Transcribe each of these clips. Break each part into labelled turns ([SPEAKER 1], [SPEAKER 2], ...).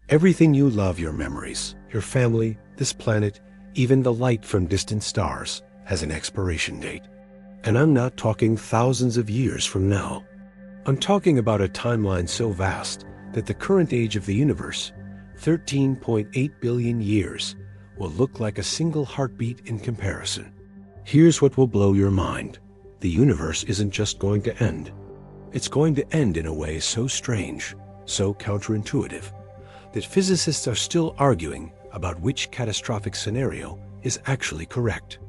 [SPEAKER 1] Everything you love, your memories, your family, this planet, even the light from distant stars, has an expiration date. And I'm not talking thousands of years from now. I'm talking about a timeline so vast that the current age of the universe, 13.8 billion years, will look like a single heartbeat in comparison. Here's what will blow your mind. The universe isn't just going to end. It's going to end in a way so strange, so counterintuitive, that physicists are still arguing about which catastrophic scenario is actually correct.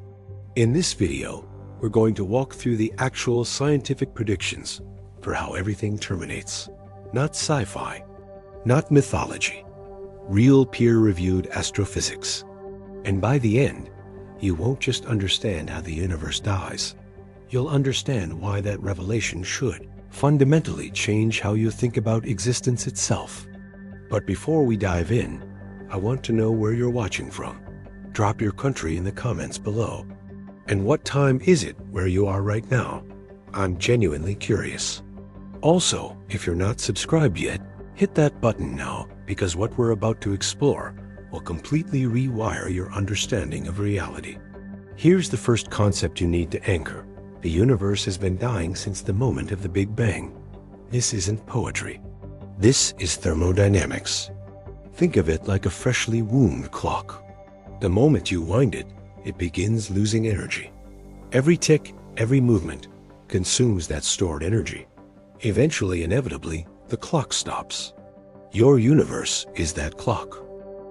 [SPEAKER 1] In this video, we're going to walk through the actual scientific predictions for how everything terminates. Not sci-fi, not mythology, real peer-reviewed astrophysics. And by the end, you won't just understand how the universe dies. You'll understand why that revelation should fundamentally change how you think about existence itself. But before we dive in, I want to know where you're watching from. Drop your country in the comments below. And what time is it where you are right now? I'm genuinely curious. Also, if you're not subscribed yet, hit that button now, because what we're about to explore will completely rewire your understanding of reality. Here's the first concept you need to anchor. The universe has been dying since the moment of the Big Bang. This isn't poetry. This is thermodynamics. Think of it like a freshly wombed clock. The moment you wind it, it begins losing energy. Every tick, every movement consumes that stored energy. Eventually, inevitably, the clock stops. Your universe is that clock.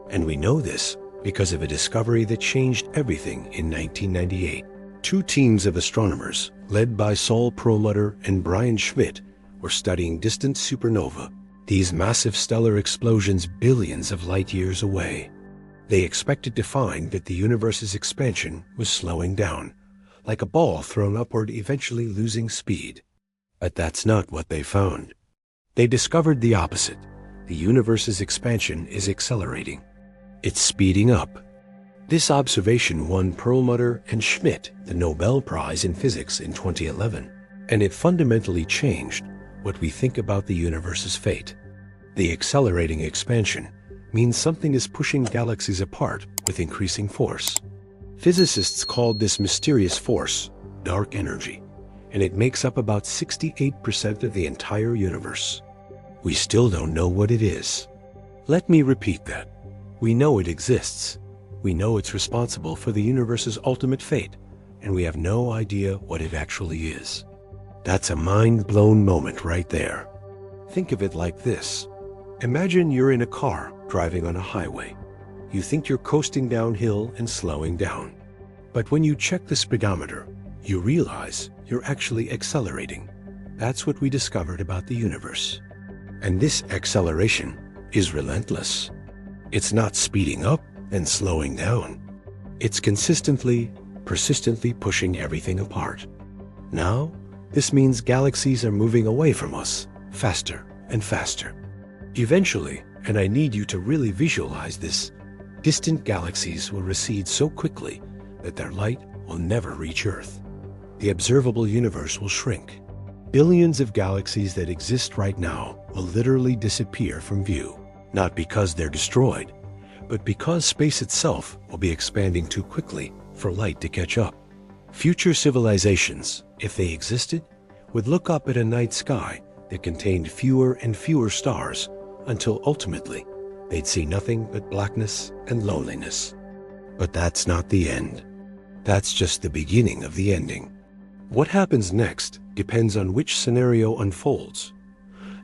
[SPEAKER 1] And we know this because of a discovery that changed everything in 1998. Two teams of astronomers, led by Saul Perlmutter and Brian Schmidt, were studying distant supernova, these massive stellar explosions billions of light years away. They expected to find that the universe's expansion was slowing down, like a ball thrown upward eventually losing speed. But that's not what they found. They discovered the opposite. The universe's expansion is accelerating. It's speeding up. This observation won Perlmutter and Schmidt the Nobel Prize in Physics in 2011, and it fundamentally changed what we think about the universe's fate. The accelerating expansion means something is pushing galaxies apart with increasing force. Physicists called this mysterious force dark energy, and it makes up about 68% of the entire universe. We still don't know what it is. Let me repeat that. We know it exists. We know it's responsible for the universe's ultimate fate, and we have no idea what it actually is. That's a mind-blown moment right there. Think of it like this. Imagine you're in a car driving on a highway. You think you're coasting downhill and slowing down. But when you check the speedometer, you realize you're actually accelerating. That's what we discovered about the universe. And this acceleration is relentless. It's not speeding up and slowing down. It's consistently, persistently pushing everything apart. Now, this means galaxies are moving away from us faster and faster. Eventually, and I need you to really visualize this, distant galaxies will recede so quickly that their light will never reach Earth. The observable universe will shrink. Billions of galaxies that exist right now will literally disappear from view, not because they're destroyed, but because space itself will be expanding too quickly for light to catch up. Future civilizations, if they existed, would look up at a night sky that contained fewer and fewer stars until ultimately they'd see nothing but blackness and loneliness. But that's not the end. That's just the beginning of the ending. What happens next depends on which scenario unfolds.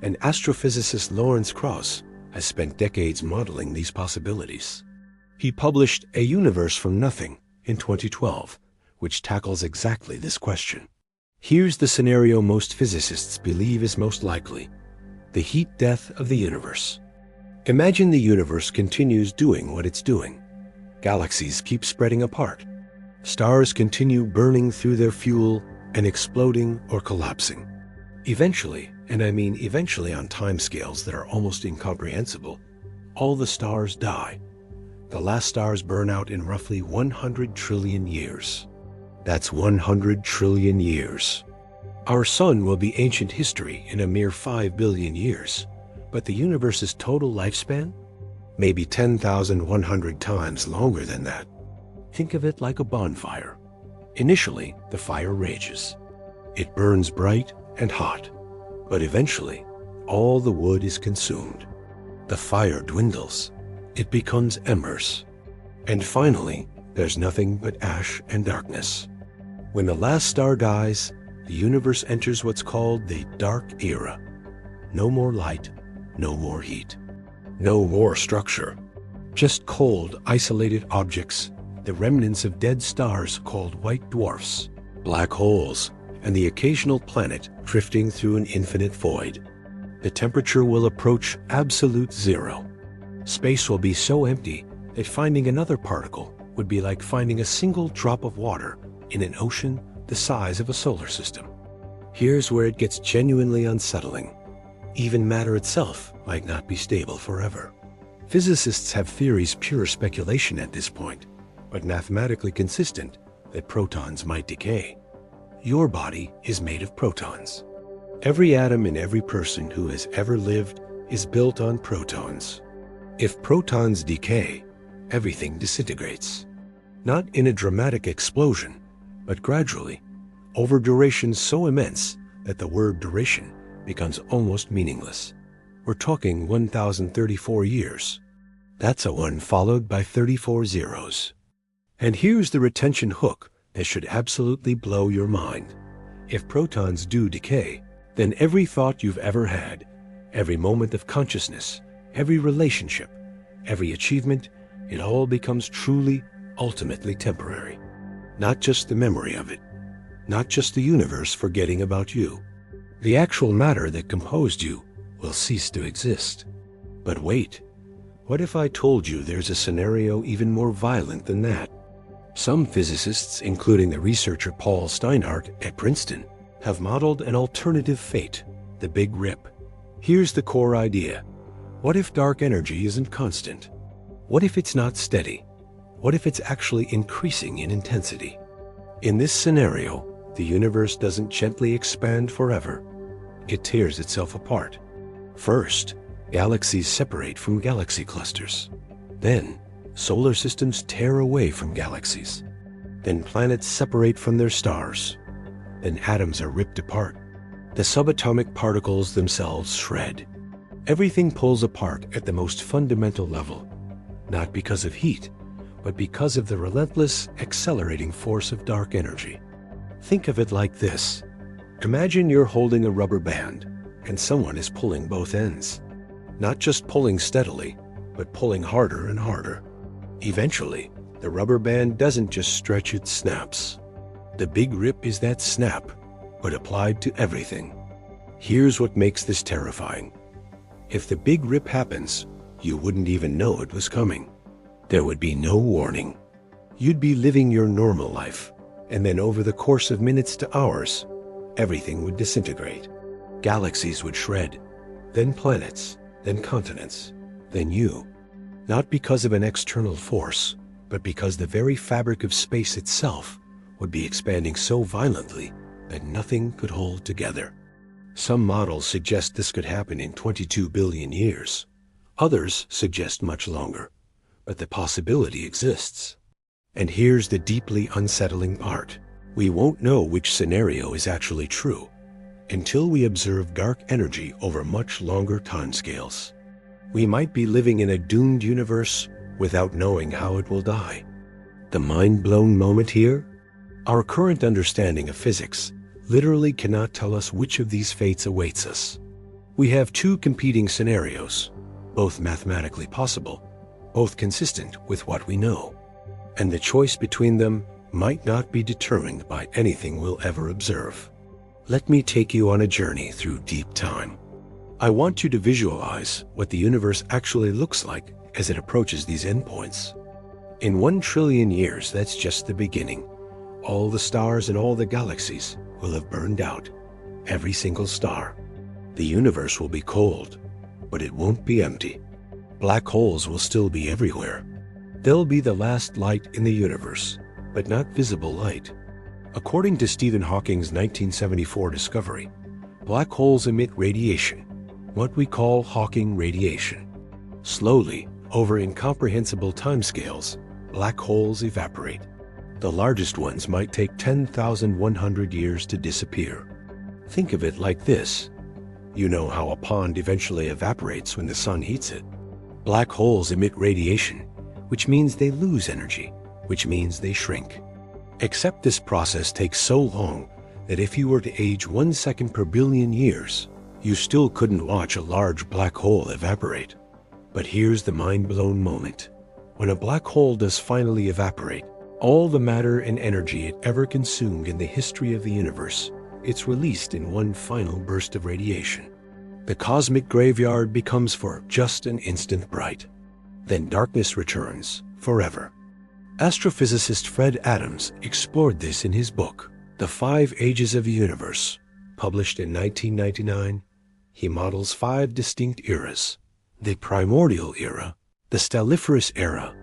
[SPEAKER 1] And astrophysicist Lawrence Krauss has spent decades modeling these possibilities. He published A Universe from Nothing in 2012, which tackles exactly this question. Here's the scenario most physicists believe is most likely: the heat death of the universe. Imagine the universe continues doing what it's doing. Galaxies keep spreading apart. Stars continue burning through their fuel and exploding or collapsing. Eventually, and I mean eventually on timescales that are almost incomprehensible, all the stars die. The last stars burn out in roughly 100 trillion years. That's 100 trillion years. Our sun will be ancient history in a mere 5 billion years, but the universe's total lifespan? maybe 10,100 times longer than that. Think of it like a bonfire. Initially, the fire rages. It burns bright and hot, but eventually, all the wood is consumed. The fire dwindles. It becomes embers. And finally, there's nothing but ash and darkness. When the last star dies, the universe enters what's called the dark era. No more light, no more heat, no more structure. Just cold, isolated objects, the remnants of dead stars called white dwarfs, black holes, and the occasional planet drifting through an infinite void. The temperature will approach absolute zero. Space will be so empty that finding another particle would be like finding a single drop of water in an ocean the size of a solar system. Here's where it gets genuinely unsettling. Even matter itself might not be stable forever. Physicists have theories pure speculation at this point, but mathematically consistent that protons might decay. Your body is made of protons. Every atom in every person who has ever lived is built on protons. If protons decay, everything disintegrates. Not in a dramatic explosion, but gradually, over durations so immense that the word duration becomes almost meaningless. We're talking 1,034 years. That's a 1 followed by 34 zeros. And here's the retention hook that should absolutely blow your mind. If protons do decay, then every thought you've ever had, every moment of consciousness, every relationship, every achievement, it all becomes truly, ultimately temporary. Not just the memory of it, not just the universe forgetting about you. The actual matter that composed you will cease to exist. But wait, what if I told you there's a scenario even more violent than that? Some physicists, including the researcher Paul Steinhardt at Princeton, have modeled an alternative fate, the Big Rip. Here's the core idea. What if dark energy isn't constant? What if it's not steady? What if it's actually increasing in intensity? In this scenario, the universe doesn't gently expand forever. It tears itself apart. First, galaxies separate from galaxy clusters. Then, solar systems tear away from galaxies. Then planets separate from their stars. Then atoms are ripped apart. The subatomic particles themselves shred. Everything pulls apart at the most fundamental level, not because of heat, but because of the relentless, accelerating force of dark energy. Think of it like this. Imagine you're holding a rubber band, and someone is pulling both ends. Not just pulling steadily, but pulling harder and harder. Eventually, the rubber band doesn't just stretch, it snaps. The Big Rip is that snap, but applied to everything. Here's what makes this terrifying. If the Big Rip happens, you wouldn't even know it was coming. There would be no warning. You'd be living your normal life, and then over the course of minutes to hours, everything would disintegrate. Galaxies would shred, then planets, then continents, then you. Not because of an external force, but because the very fabric of space itself would be expanding so violently that nothing could hold together. Some models suggest this could happen in 22 billion years. Others suggest much longer, but the possibility exists. And here's the deeply unsettling part. We won't know which scenario is actually true until we observe dark energy over much longer timescales. We might be living in a doomed universe without knowing how it will die. The mind-blown moment here? Our current understanding of physics literally cannot tell us which of these fates awaits us. We have two competing scenarios, both mathematically possible, both consistent with what we know. And the choice between them might not be determined by anything we'll ever observe. Let me take you on a journey through deep time. I want you to visualize what the universe actually looks like as it approaches these endpoints. In 1 trillion years, that's just the beginning. All the stars and all the galaxies will have burned out, every single star. The universe will be cold, but it won't be empty. Black holes will still be everywhere. They'll be the last light in the universe, but not visible light. According to Stephen Hawking's 1974 discovery, black holes emit radiation, what we call Hawking radiation. Slowly, Over incomprehensible timescales, black holes evaporate. The largest ones might take 10,100 years to disappear. Think of it like this. You know how a pond eventually evaporates when the sun heats it. Black holes emit radiation, which means they lose energy, which means they shrink. Except this process takes so long that if you were to age 1 second per billion years, you still couldn't watch a large black hole evaporate. But here's the mind-blown moment. When a black hole does finally evaporate, all the matter and energy it ever consumed in the history of the universe, it's released in one final burst of radiation. The cosmic graveyard becomes for just an instant bright. Then darkness returns forever. Astrophysicist Fred Adams explored this in his book, The 5 Ages of the Universe. Published in 1999, he models 5 distinct eras. The primordial era, the stelliferous era,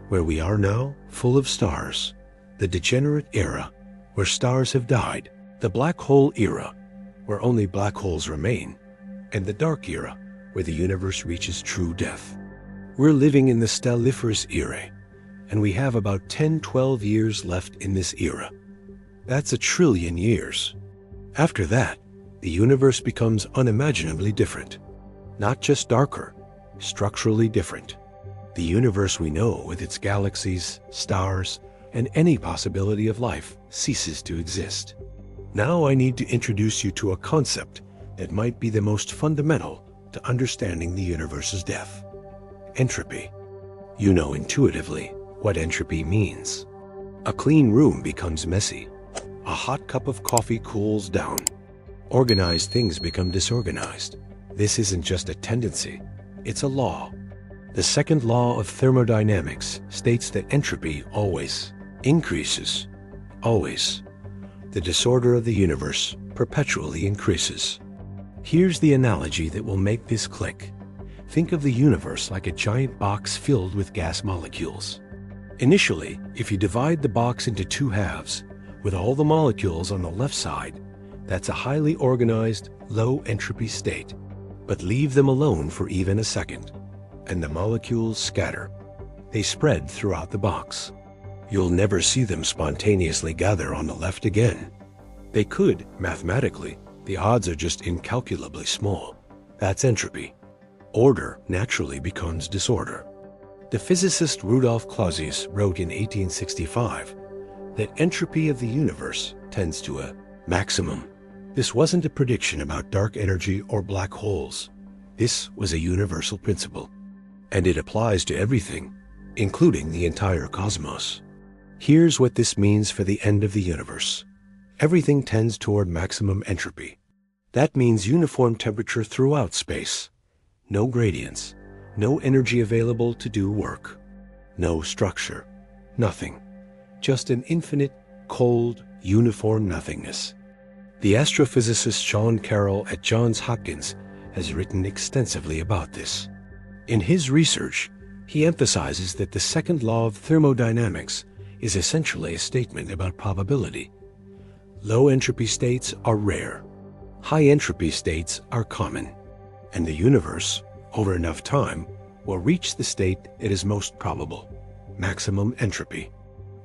[SPEAKER 1] where we are now, full of stars, the degenerate era, where stars have died, the black hole era, where only black holes remain, and the dark era, where the universe reaches true death. We're living in the stelliferous era, and we have about 10-12 years left in this era. That's 1 trillion years. After that, the universe becomes unimaginably different. Not just darker, structurally different. The universe we know, with its galaxies, stars, and any possibility of life, ceases to exist. Now I need to introduce you to a concept that might be the most fundamental to understanding the universe's death. Entropy. You know intuitively what entropy means. A clean room becomes messy. A hot cup of coffee cools down. Organized things become disorganized. This isn't just a tendency. It's a law. The second law of thermodynamics states that entropy always increases. Always. The disorder of the universe perpetually increases. Here's the analogy that will make this click. Think of the universe like a giant box filled with gas molecules. Initially, if you divide the box into 2 halves, with all the molecules on the left side, that's a highly organized, low entropy state. But leave them alone for even a second, and the molecules scatter. They spread throughout the box. You'll never see them spontaneously gather on the left again. They could, mathematically. The odds are just incalculably small. That's entropy. Order naturally becomes disorder. The physicist Rudolf Clausius wrote in 1865 that entropy of the universe tends to a maximum. This wasn't a prediction about dark energy or black holes. This was a universal principle, and it applies to everything, including the entire cosmos. Here's what this means for the end of the universe. Everything tends toward maximum entropy. That means uniform temperature throughout space. No gradients, no energy available to do work, no structure, nothing. Just an infinite, cold, uniform nothingness. The astrophysicist Sean Carroll at Johns Hopkins has written extensively about this. In his research, he emphasizes that the second law of thermodynamics is essentially a statement about probability. Low entropy states are rare. High entropy states are common. And the universe, over enough time, will reach the state that is most probable. Maximum entropy.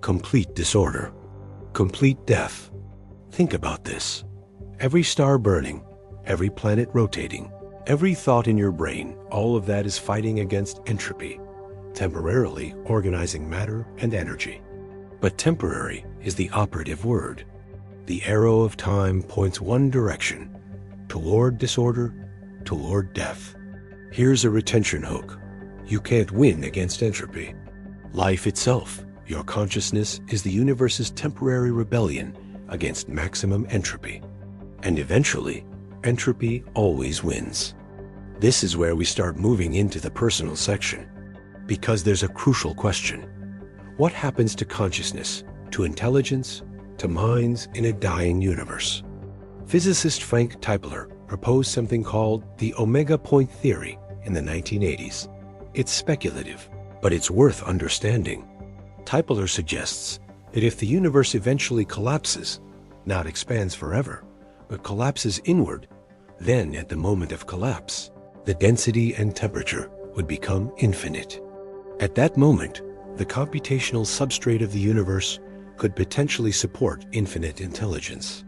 [SPEAKER 1] Complete disorder. Complete death. Think about this. Every star burning, every planet rotating, every thought in your brain, all of that is fighting against entropy, temporarily organizing matter and energy. But temporary is the operative word. The arrow of time points one direction, toward disorder, toward death. Here's a retention hook. You can't win against entropy. Life itself, your consciousness, is the universe's temporary rebellion against maximum entropy. And eventually, entropy always wins. This is where we start moving into the personal section, because there's a crucial question. What happens to consciousness, to intelligence, to minds in a dying universe? Physicist Frank Tipler proposed something called the omega point theory in the 1980s. It's speculative, but it's worth understanding. Tipler suggests that if the universe eventually collapses, not expands forever, but collapses inward, then at the moment of collapse, the density and temperature would become infinite. At that moment, the computational substrate of the universe could potentially support infinite intelligence,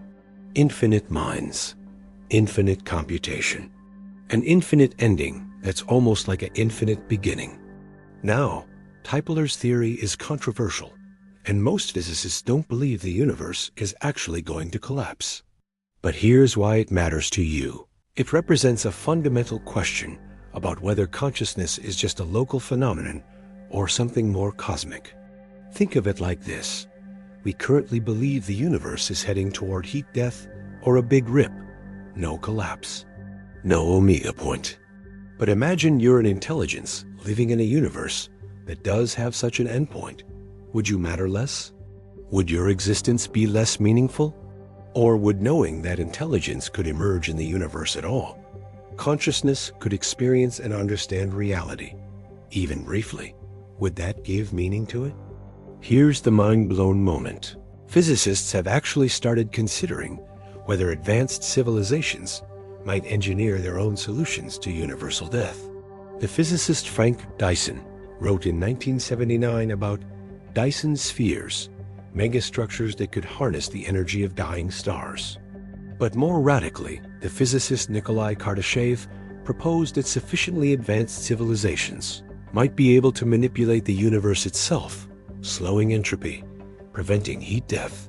[SPEAKER 1] infinite minds, infinite computation, an infinite ending that's almost like an infinite beginning. Now, Typeler's theory is controversial, and most physicists don't believe the universe is actually going to collapse. But here's why it matters to you. It represents a fundamental question about whether consciousness is just a local phenomenon or something more cosmic. Think of it like this. We currently believe the universe is heading toward heat death or a big rip. No collapse. No omega point. But imagine you're an intelligence living in a universe that does have such an endpoint. Would you matter less? Would your existence be less meaningful? Or would knowing that intelligence could emerge in the universe at all, consciousness could experience and understand reality, even briefly, would that give meaning to it? Here's the mind-blown moment. Physicists have actually started considering whether advanced civilizations might engineer their own solutions to universal death. The physicist Frank Dyson wrote in 1979 about Dyson spheres, megastructures that could harness the energy of dying stars. But more radically, the physicist Nikolai Kardashev proposed that sufficiently advanced civilizations might be able to manipulate the universe itself, slowing entropy, preventing heat death.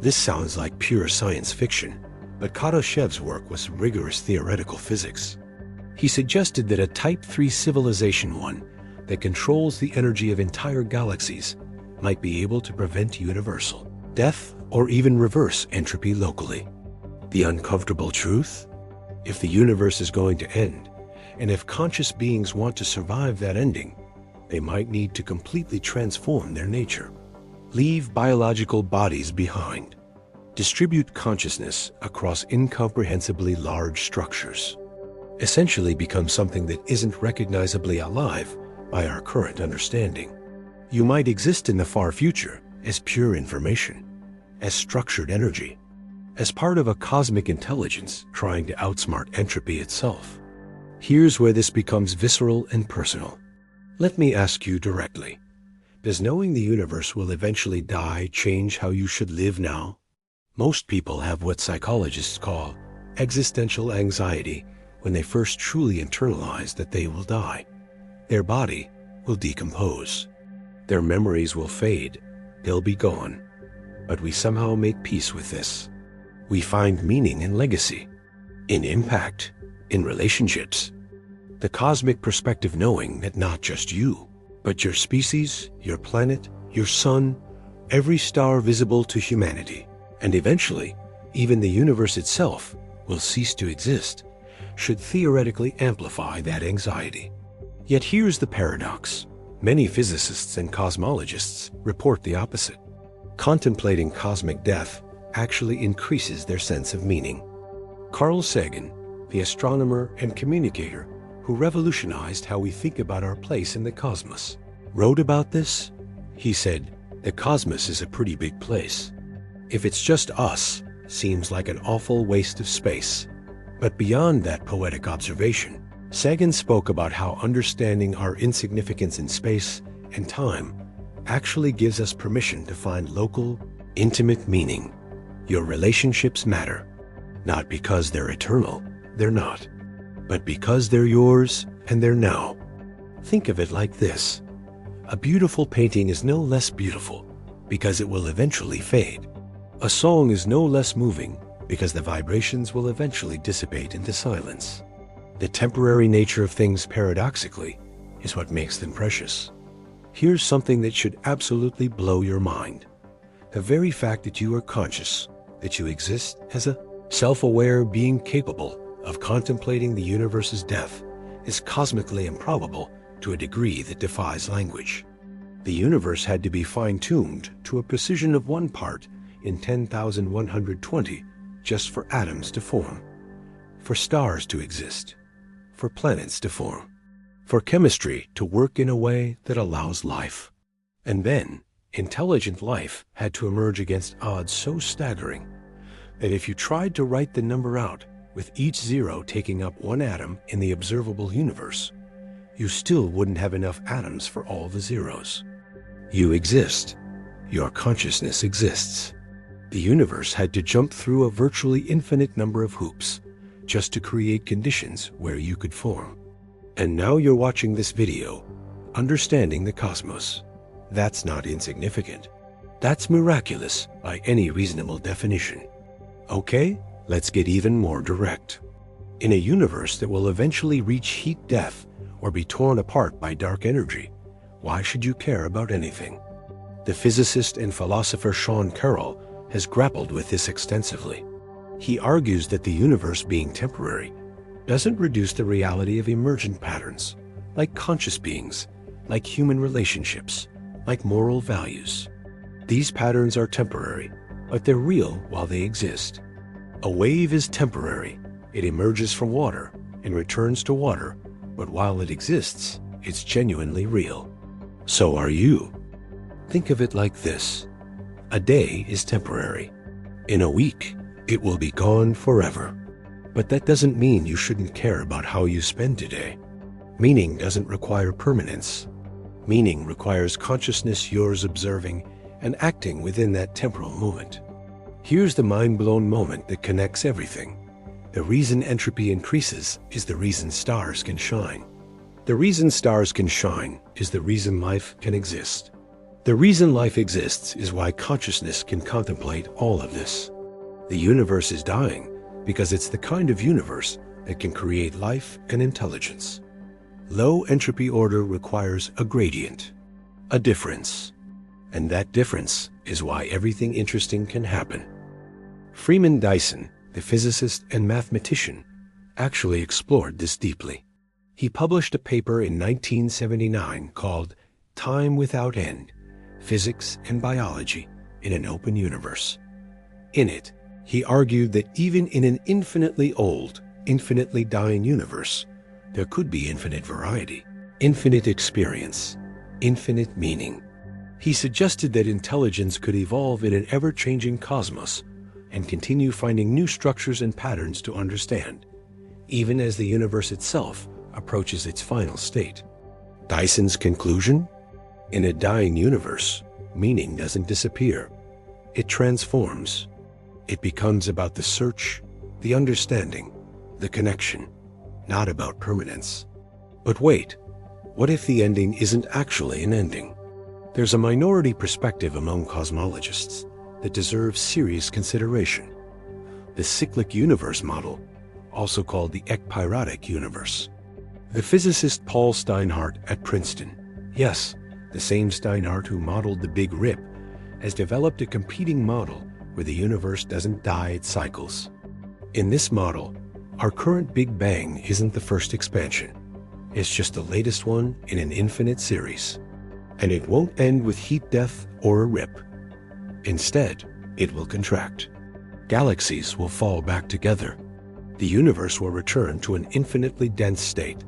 [SPEAKER 1] This sounds like pure science fiction, but Kardashev's work was rigorous theoretical physics. He suggested that a Type 3 civilization, one that controls the energy of entire galaxies, might be able to prevent universal death or even reverse entropy locally. The uncomfortable truth? If the universe is going to end, and if conscious beings want to survive that ending, they might need to completely transform their nature, leave biological bodies behind, distribute consciousness across incomprehensibly large structures, essentially become something that isn't recognizably alive by our current understanding. You might exist in the far future as pure information, as structured energy, as part of a cosmic intelligence trying to outsmart entropy itself. Here's where this becomes visceral and personal. Let me ask you directly, does knowing the universe will eventually die change how you should live now? Most people have what psychologists call existential anxiety when they first truly internalize that they will die. Their body will decompose. Their memories will fade. They'll be gone. But we somehow make peace with this. We find meaning in legacy, in impact, in relationships. The cosmic perspective knowing that not just you, but your species, your planet, your sun, every star visible to humanity, and eventually, even the universe itself will cease to exist, should theoretically amplify that anxiety. Yet here's the paradox. Many physicists and cosmologists report the opposite. Contemplating cosmic death actually increases their sense of meaning. Carl Sagan, the astronomer and communicator who revolutionized how we think about our place in the cosmos, wrote about this. He said, "The cosmos is a pretty big place. If it's just us, seems like an awful waste of space." But beyond that poetic observation, Sagan spoke about how understanding our insignificance in space and time actually gives us permission to find local, intimate meaning. Your relationships matter, not because they're eternal, they're not, but because they're yours and they're now. Think of it like this. A beautiful painting is no less beautiful because it will eventually fade. A song is no less moving because the vibrations will eventually dissipate into silence. The temporary nature of things, paradoxically, is what makes them precious. Here's something that should absolutely blow your mind. The very fact that you are conscious, that you exist as a self-aware being capable of contemplating the universe's death, is cosmically improbable to a degree that defies language. The universe had to be fine-tuned to a precision of 1 part in 10,120 just for atoms to form, for stars to exist, for planets to form, for chemistry to work in a way that allows life. And then, intelligent life had to emerge against odds so staggering that if you tried to write the number out with each zero taking up 1 atom in the observable universe, you still wouldn't have enough atoms for all the zeros. You exist. Your consciousness exists. The universe had to jump through a virtually infinite number of hoops just to create conditions where you could form. And now you're watching this video, understanding the cosmos. That's not insignificant. That's miraculous by any reasonable definition. Okay, let's get even more direct. In a universe that will eventually reach heat death or be torn apart by dark energy, why should you care about anything? The physicist and philosopher Sean Carroll has grappled with this extensively. He argues that the universe being temporary doesn't reduce the reality of emergent patterns, like conscious beings, like human relationships, like moral values. These patterns are temporary, but they're real while they exist. A wave is temporary. It emerges from water and returns to water, but while it exists, it's genuinely real. So are you. Think of it like this. A day is temporary. In a week, it will be gone forever. But that doesn't mean you shouldn't care about how you spend today. Meaning doesn't require permanence. Meaning requires consciousness yours observing and acting within that temporal moment. Here's the mind-blown moment that connects everything. The reason entropy increases is the reason stars can shine. The reason stars can shine is the reason life can exist. The reason life exists is why consciousness can contemplate all of this. The universe is dying because it's the kind of universe that can create life and intelligence. Low entropy order requires a gradient, a difference. And that difference is why everything interesting can happen. Freeman Dyson, the physicist and mathematician, actually explored this deeply. He published a paper in 1979 called Time Without End, Physics and Biology in an Open Universe. In it, he argued that even in an infinitely old, infinitely dying universe, there could be infinite variety, infinite experience, infinite meaning. He suggested that intelligence could evolve in an ever-changing cosmos and continue finding new structures and patterns to understand, even as the universe itself approaches its final state. Dyson's conclusion? In a dying universe, meaning doesn't disappear. It transforms. It becomes about the search, the understanding, the connection, not about permanence. But wait, what if the ending isn't actually an ending? There's a minority perspective among cosmologists that deserves serious consideration. The cyclic universe model, also called the ekpyrotic universe. The physicist Paul Steinhardt at Princeton, yes, the same Steinhardt who modeled the Big Rip, has developed a competing model where the universe doesn't die, it cycles. In this model, our current Big Bang isn't the first expansion. It's just the latest one in an infinite series. And it won't end with heat death or a rip. Instead, it will contract. Galaxies will fall back together. The universe will return to an infinitely dense state.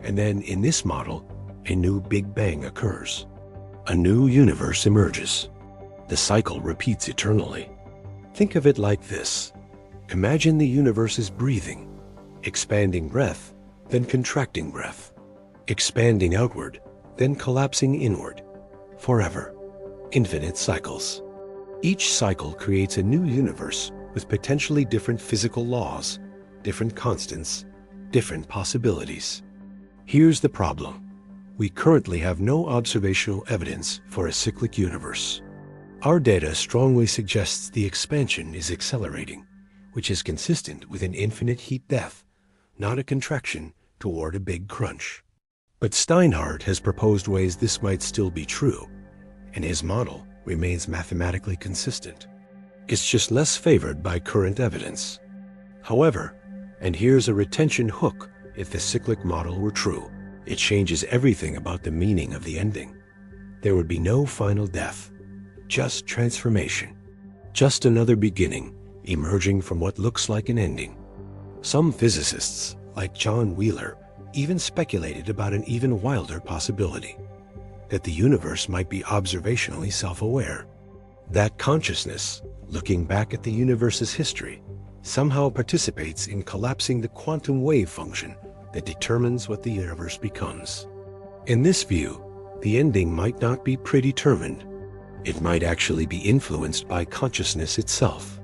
[SPEAKER 1] And then, in this model, a new Big Bang occurs. A new universe emerges. The cycle repeats eternally. Think of it like this. Imagine the universe is breathing, expanding breath, then contracting breath, expanding outward, then collapsing inward, forever. Infinite cycles. Each cycle creates a new universe with potentially different physical laws, different constants, different possibilities. Here's the problem. We currently have no observational evidence for a cyclic universe. Our data strongly suggests the expansion is accelerating, which is consistent with an infinite heat death, not a contraction toward a big crunch. But Steinhardt has proposed ways this might still be true, and his model remains mathematically consistent. It's just less favored by current evidence. However, and here's a retention hook if the cyclic model were true, it changes everything about the meaning of the ending. There would be no final death, just transformation, just another beginning emerging from what looks like an ending. Some physicists, like John Wheeler, even speculated about an even wilder possibility, that the universe might be observationally self-aware. That consciousness, looking back at the universe's history, somehow participates in collapsing the quantum wave function that determines what the universe becomes. In this view, the ending might not be predetermined. It might actually be influenced by consciousness itself.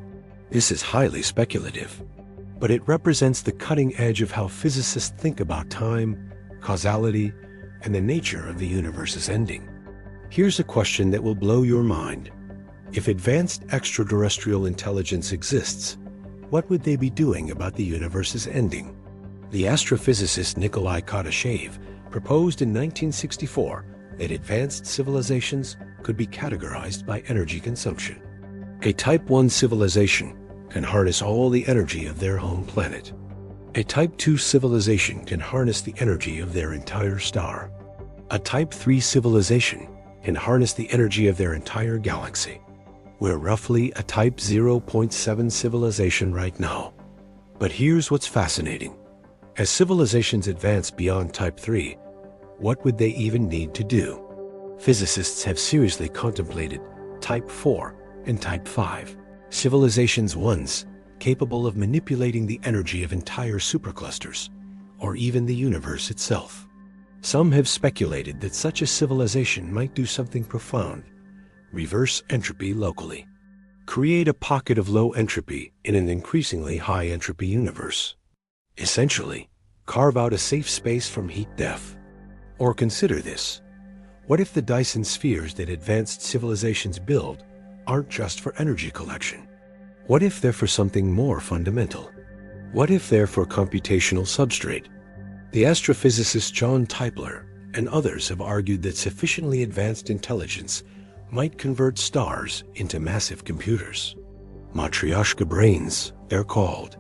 [SPEAKER 1] This is highly speculative, but it represents the cutting edge of how physicists think about time, causality, and the nature of the universe's ending. Here's a question that will blow your mind. If advanced extraterrestrial intelligence exists, what would they be doing about the universe's ending? The astrophysicist Nikolai Kardashev proposed in 1964 that advanced civilizations could be categorized by energy consumption. A Type 1 civilization can harness all the energy of their home planet. A Type 2 civilization can harness the energy of their entire star. A Type 3 civilization can harness the energy of their entire galaxy. We're roughly a Type 0.7 civilization right now. But here's what's fascinating. As civilizations advance beyond Type 3, what would they even need to do? Physicists have seriously contemplated Type 4 and Type 5, civilizations once capable of manipulating the energy of entire superclusters, or even the universe itself. Some have speculated that such a civilization might do something profound: reverse entropy locally. Create a pocket of low entropy in an increasingly high entropy universe. Essentially, carve out a safe space from heat death. Or consider this. What if the Dyson spheres that advanced civilizations build aren't just for energy collection? What if they're for something more fundamental? What if they're for computational substrate? The astrophysicist John Typler and others have argued that sufficiently advanced intelligence might convert stars into massive computers. Matryoshka brains, they're called.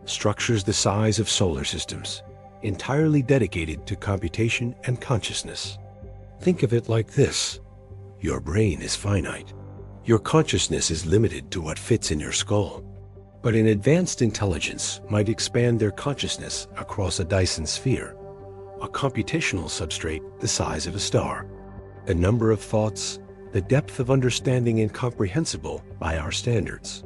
[SPEAKER 1] Structures the size of solar systems, entirely dedicated to computation and consciousness. Think of it like this. Your brain is finite. Your consciousness is limited to what fits in your skull. But an advanced intelligence might expand their consciousness across a Dyson sphere, a computational substrate the size of a star. The number of thoughts, the depth of understanding incomprehensible by our standards.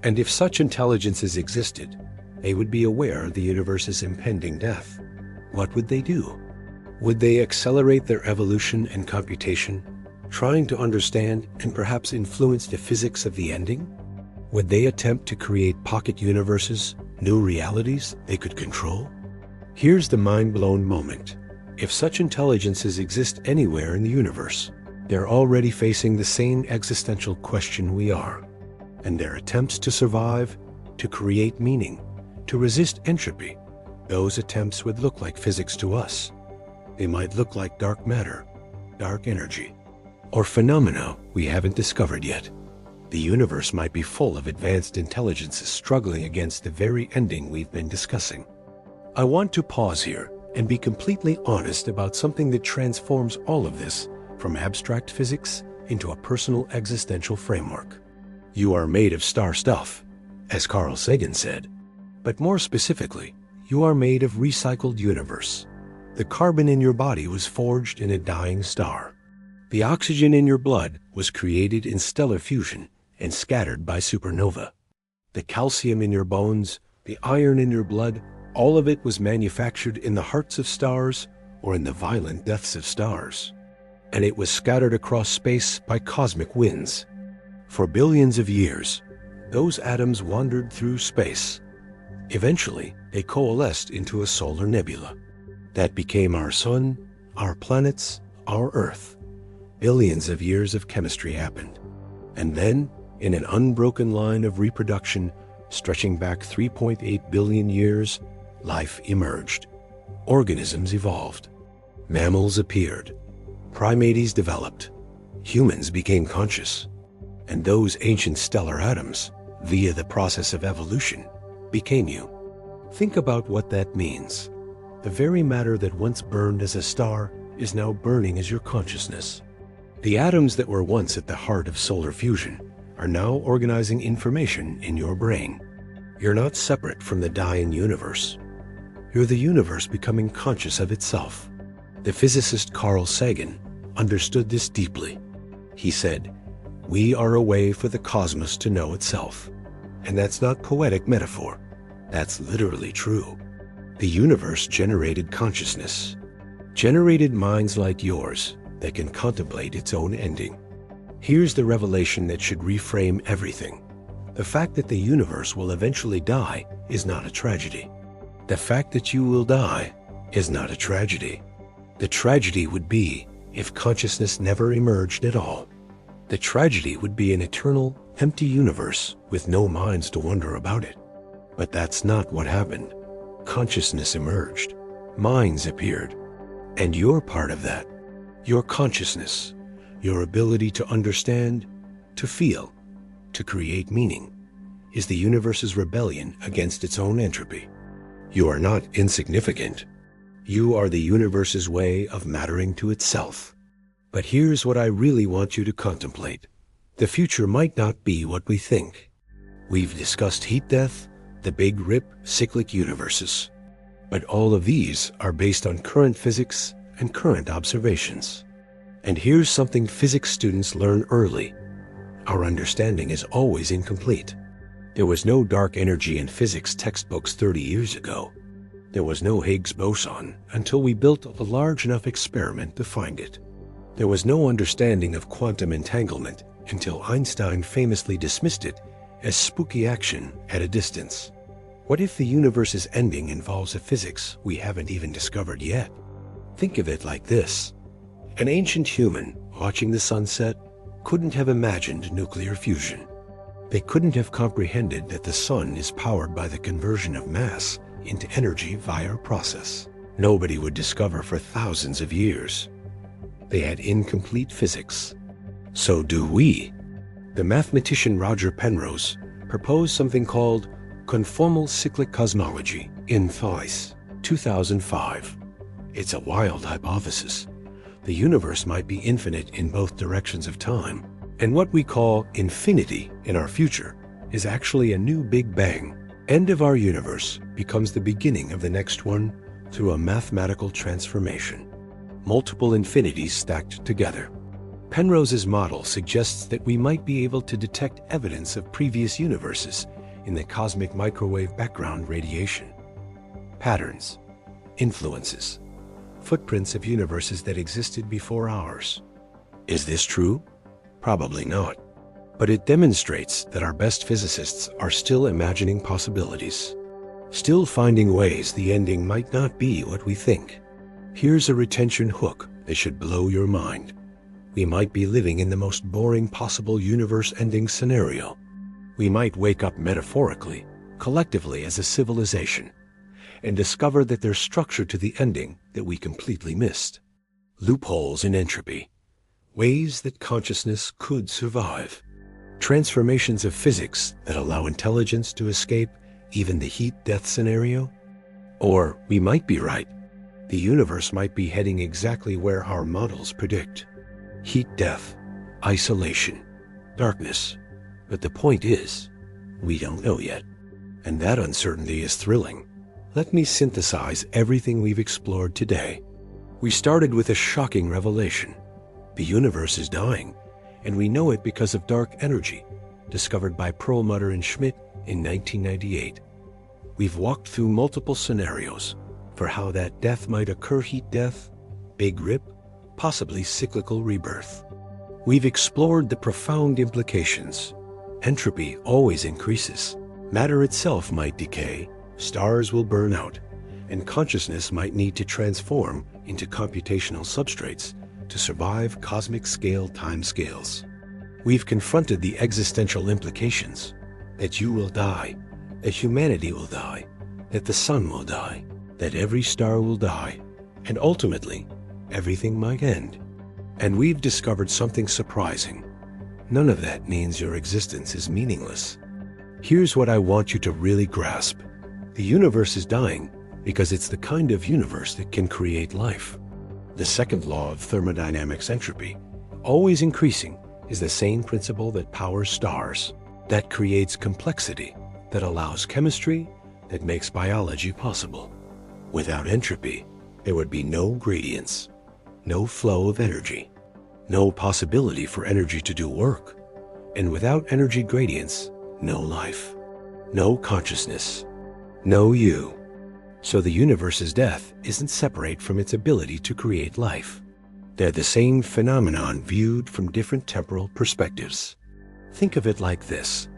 [SPEAKER 1] And if such intelligences existed, they would be aware of the universe's impending death. What would they do? Would they accelerate their evolution and computation, trying to understand and perhaps influence the physics of the ending? Would they attempt to create pocket universes, new realities they could control? Here's the mind-blown moment. If such intelligences exist anywhere in the universe, they're already facing the same existential question we are. And their attempts to survive, to create meaning, to resist entropy, those attempts would look like physics to us. They might look like dark matter, dark energy, or phenomena we haven't discovered yet. The universe might be full of advanced intelligences struggling against the very ending we've been discussing. I want to pause here and be completely honest about something that transforms all of this from abstract physics into a personal existential framework. You are made of star stuff, as Carl Sagan said. But more specifically, you are made of recycled universe. The carbon in your body was forged in a dying star. The oxygen in your blood was created in stellar fusion and scattered by supernova. The calcium in your bones, the iron in your blood, all of it was manufactured in the hearts of stars or in the violent deaths of stars. And it was scattered across space by cosmic winds. For billions of years, those atoms wandered through space. Eventually, they coalesced into a solar nebula. That became our sun, our planets, our Earth. Billions of years of chemistry happened. And then, in an unbroken line of reproduction stretching back 3.8 billion years, life emerged. Organisms evolved. Mammals appeared. Primates developed. Humans became conscious. And those ancient stellar atoms, via the process of evolution, became you. Think about what that means. The very matter that once burned as a star is now burning as your consciousness. The atoms that were once at the heart of solar fusion are now organizing information in your brain. You're not separate from the dying universe. You're the universe becoming conscious of itself. The physicist Carl Sagan understood this deeply. He said, "We are a way for the cosmos to know itself." And that's not poetic metaphor. That's literally true. The universe generated consciousness. Generated minds like yours that can contemplate its own ending. Here's the revelation that should reframe everything. The fact that the universe will eventually die is not a tragedy. The fact that you will die is not a tragedy. The tragedy would be if consciousness never emerged at all. The tragedy would be an eternal, empty universe with no minds to wonder about it. But that's not what happened. Consciousness emerged. Minds appeared. And you're part of that. Your consciousness, your ability to understand, to feel, to create meaning, is the universe's rebellion against its own entropy. You are not insignificant. You are the universe's way of mattering to itself. But here's what I really want you to contemplate. The future might not be what we think. We've discussed heat death, the Big Rip, cyclic universes. But all of these are based on current physics and current observations. And here's something physics students learn early. Our understanding is always incomplete. There was no dark energy in physics textbooks 30 years ago. There was no Higgs boson until we built a large enough experiment to find it. There was no understanding of quantum entanglement until Einstein famously dismissed it as spooky action at a distance. What if the universe's ending involves a physics we haven't even discovered yet? Think of it like this. An ancient human watching the sunset couldn't have imagined nuclear fusion. They couldn't have comprehended that the sun is powered by the conversion of mass into energy via a process nobody would discover for thousands of years. They had incomplete physics. So do we. The mathematician Roger Penrose proposed something called conformal cyclic cosmology in 2005. It's a wild hypothesis. The universe might be infinite in both directions of time, and what we call infinity in our future is actually a new Big Bang. End of our universe becomes the beginning of the next one through a mathematical transformation. Multiple infinities stacked together. Penrose's model suggests that we might be able to detect evidence of previous universes in the cosmic microwave background radiation. Patterns, influences, footprints of universes that existed before ours. Is this true? Probably not. But it demonstrates that our best physicists are still imagining possibilities, still finding ways the ending might not be what we think. Here's a retention hook that should blow your mind. We might be living in the most boring possible universe-ending scenario. We might wake up metaphorically, collectively as a civilization, and discover that there's structure to the ending that we completely missed. Loopholes in entropy, ways that consciousness could survive. Transformations of physics that allow intelligence to escape even the heat-death scenario. Or we might be right. The universe might be heading exactly where our models predict. Heat-death, isolation, darkness. But the point is, we don't know yet. And that uncertainty is thrilling. Let me synthesize everything we've explored today. We started with a shocking revelation. The universe is dying, and we know it because of dark energy, discovered by Perlmutter and Schmidt in 1998. We've walked through multiple scenarios for how that death might occur: heat death, Big Rip, possibly cyclical rebirth. We've explored the profound implications. Entropy always increases. Matter itself might decay, stars will burn out, and consciousness might need to transform into computational substrates to survive cosmic-scale timescales. We've confronted the existential implications, that you will die, that humanity will die, that the sun will die, that every star will die, and ultimately, everything might end. And we've discovered something surprising. None of that means your existence is meaningless. Here's what I want you to really grasp. The universe is dying because it's the kind of universe that can create life. The second law of thermodynamics, entropy, always increasing, is the same principle that powers stars, that creates complexity, that allows chemistry, that makes biology possible. Without entropy, there would be no gradients, no flow of energy, no possibility for energy to do work. And without energy gradients, no life, no consciousness, no you. So the universe's death isn't separate from its ability to create life. They're the same phenomenon viewed from different temporal perspectives. Think of it like this.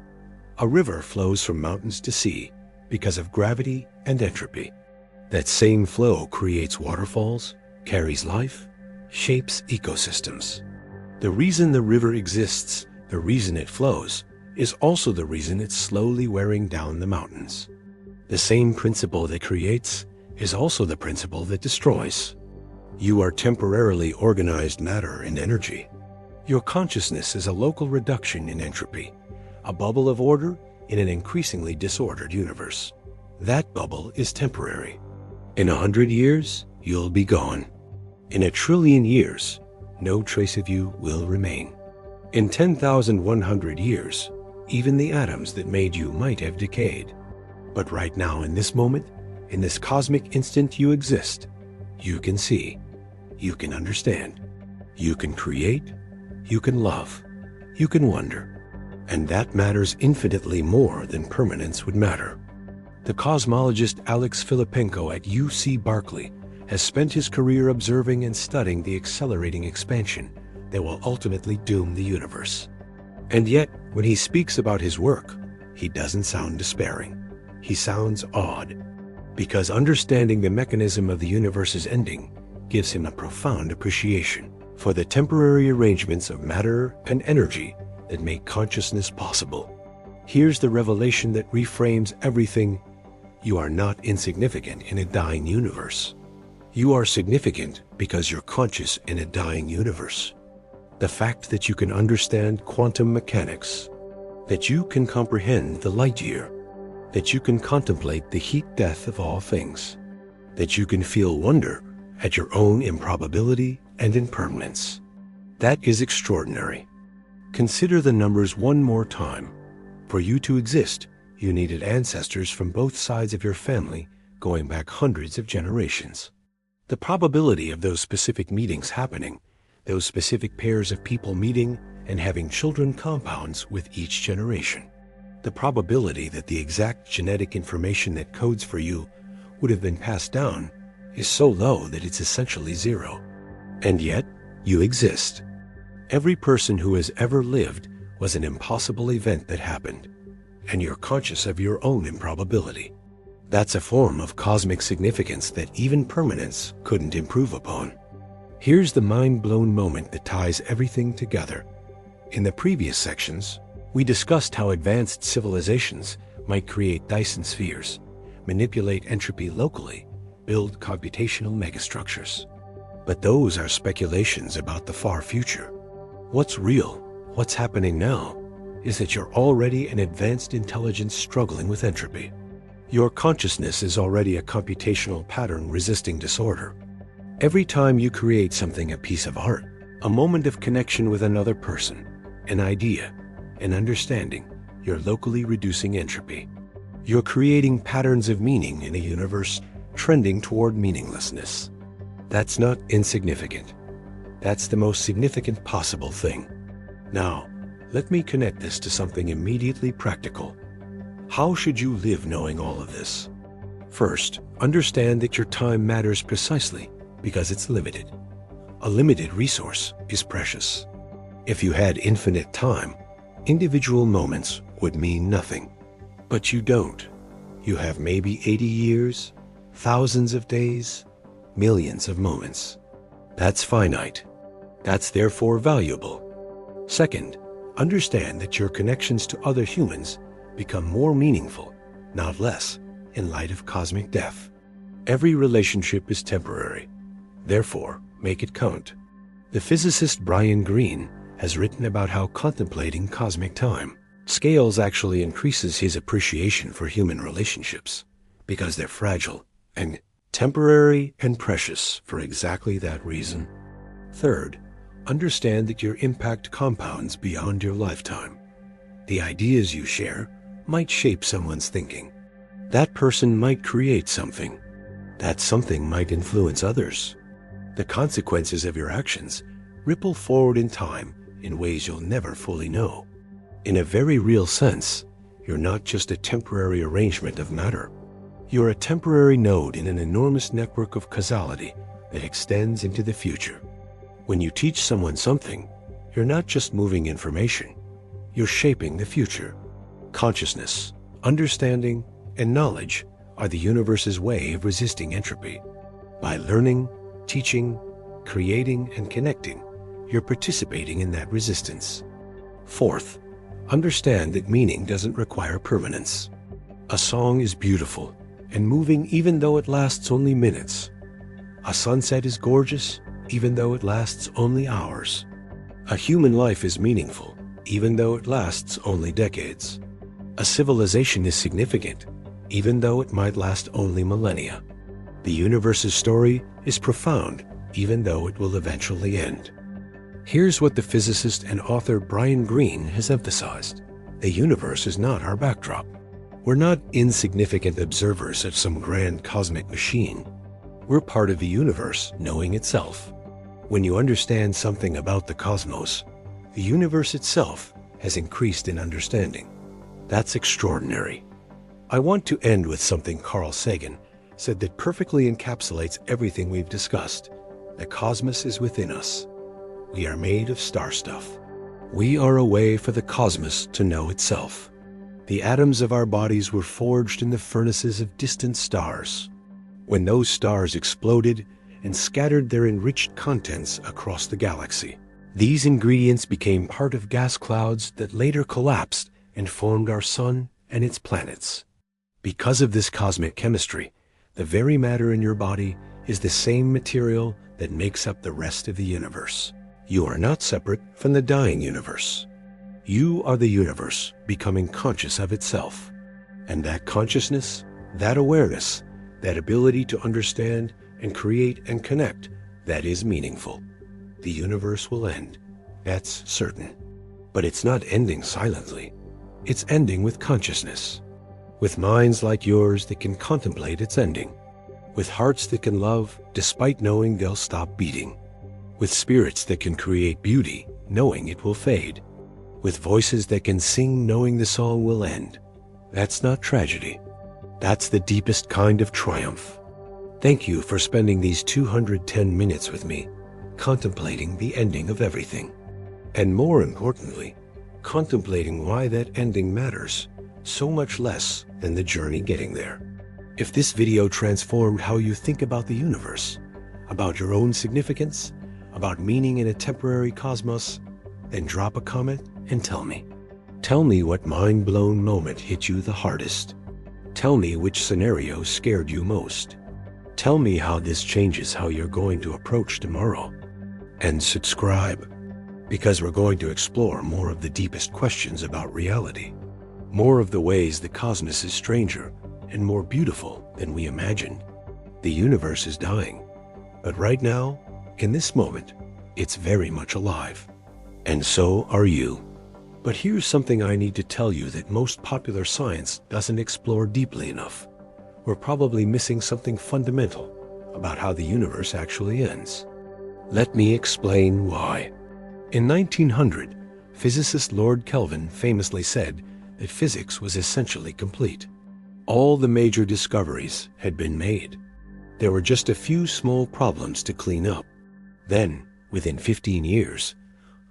[SPEAKER 1] A river flows from mountains to sea because of gravity and entropy. That same flow creates waterfalls, carries life, shapes ecosystems. The reason the river exists, the reason it flows, is also the reason it's slowly wearing down the mountains. The same principle that creates is also the principle that destroys. You are temporarily organized matter and energy. Your consciousness is a local reduction in entropy, a bubble of order in an increasingly disordered universe. That bubble is temporary. In 100 years, you'll be gone. In 1,000,000,000,000 years, no trace of you will remain. In 10,100 years, even the atoms that made you might have decayed. But right now, in this moment, in this cosmic instant you exist, you can see, you can understand, you can create, you can love, you can wonder. And that matters infinitely more than permanence would matter. The cosmologist Alex Filippenko at UC Berkeley has spent his career observing and studying the accelerating expansion that will ultimately doom the universe. And yet, when he speaks about his work, he doesn't sound despairing. He sounds awed, because understanding the mechanism of the universe's ending gives him a profound appreciation for the temporary arrangements of matter and energy that make consciousness possible. Here's the revelation that reframes everything. You are not insignificant in a dying universe. You are significant because you're conscious in a dying universe. The fact that you can understand quantum mechanics, that you can comprehend the light year, that you can contemplate the heat death of all things, that you can feel wonder at your own improbability and impermanence. That is extraordinary. Consider the numbers one more time. For you to exist, you needed ancestors from both sides of your family going back hundreds of generations. The probability of those specific meetings happening, those specific pairs of people meeting and having children compounds with each generation. The probability that the exact genetic information that codes for you would have been passed down is so low that it's essentially zero. And yet, you exist. Every person who has ever lived was an impossible event that happened, and you're conscious of your own improbability. That's a form of cosmic significance that even permanence couldn't improve upon. Here's the mind-blown moment that ties everything together. In the previous sections, we discussed how advanced civilizations might create Dyson spheres, manipulate entropy locally, build computational megastructures. But those are speculations about the far future. What's real, what's happening now, is that you're already an advanced intelligence struggling with entropy. Your consciousness is already a computational pattern resisting disorder. Every time you create something, a piece of art, a moment of connection with another person, an idea, an understanding, you're locally reducing entropy. You're creating patterns of meaning in a universe trending toward meaninglessness. That's not insignificant. That's the most significant possible thing. Now, let me connect this to something immediately practical. How should you live knowing all of this? First, understand that your time matters precisely because it's limited. A limited resource is precious. If you had infinite time, individual moments would mean nothing. But you don't. You have maybe 80 years, thousands of days, millions of moments. That's finite. That's therefore valuable. Second, understand that your connections to other humans become more meaningful, not less, in light of cosmic death. Every relationship is temporary. Therefore, make it count. The physicist Brian Greene has written about how contemplating cosmic time scales actually increases his appreciation for human relationships because they're fragile and temporary and precious for exactly that reason. Third, understand that your impact compounds beyond your lifetime. The ideas you share might shape someone's thinking. That person might create something. That something might influence others. The consequences of your actions ripple forward in time in ways you'll never fully know. In a very real sense, you're not just a temporary arrangement of matter. You're a temporary node in an enormous network of causality that extends into the future. When you teach someone something, you're not just moving information, you're shaping the future. Consciousness, understanding, and knowledge are the universe's way of resisting entropy. By learning, teaching, creating, and connecting, you're participating in that resistance. Fourth, understand that meaning doesn't require permanence. A song is beautiful and moving even though it lasts only minutes. A sunset is gorgeous even though it lasts only hours. A human life is meaningful even though it lasts only decades. A civilization is significant even though it might last only millennia. The universe's story is profound even though it will eventually end. Here's what the physicist and author Brian Greene has emphasized. The universe is not our backdrop. We're not insignificant observers of some grand cosmic machine. We're part of the universe knowing itself. When you understand something about the cosmos, the universe itself has increased in understanding. That's extraordinary. I want to end with something Carl Sagan said that perfectly encapsulates everything we've discussed. The cosmos is within us. We are made of star stuff. We are a way for the cosmos to know itself. The atoms of our bodies were forged in the furnaces of distant stars. When those stars exploded and scattered their enriched contents across the galaxy, these ingredients became part of gas clouds that later collapsed and formed our sun and its planets. Because of this cosmic chemistry, the very matter in your body is the same material that makes up the rest of the universe. You are not separate from the dying universe. You are the universe becoming conscious of itself. And that consciousness, that awareness, that ability to understand and create and connect, that is meaningful. The universe will end. That's certain. But it's not ending silently. It's ending with consciousness. With minds like yours that can contemplate its ending. With hearts that can love despite knowing they'll stop beating. With spirits that can create beauty knowing it will fade. With voices that can sing knowing the song will end. That's not tragedy. That's the deepest kind of triumph. Thank you for spending these 210 minutes with me, contemplating the ending of everything. And more importantly, contemplating why that ending matters so much less than the journey getting there. If this video transformed how you think about the universe, about your own significance, about meaning in a temporary cosmos, then drop a comment and tell me. Tell me what mind-blown moment hit you the hardest. Tell me which scenario scared you most. Tell me how this changes how you're going to approach tomorrow. And subscribe, because we're going to explore more of the deepest questions about reality. More of the ways the cosmos is stranger and more beautiful than we imagined. The universe is dying, but right now, in this moment, it's very much alive. And so are you. But here's something I need to tell you that most popular science doesn't explore deeply enough. We're probably missing something fundamental about how the universe actually ends. Let me explain why. In 1900, physicist Lord Kelvin famously said that physics was essentially complete. All the major discoveries had been made. There were just a few small problems to clean up. Then, within 15 years,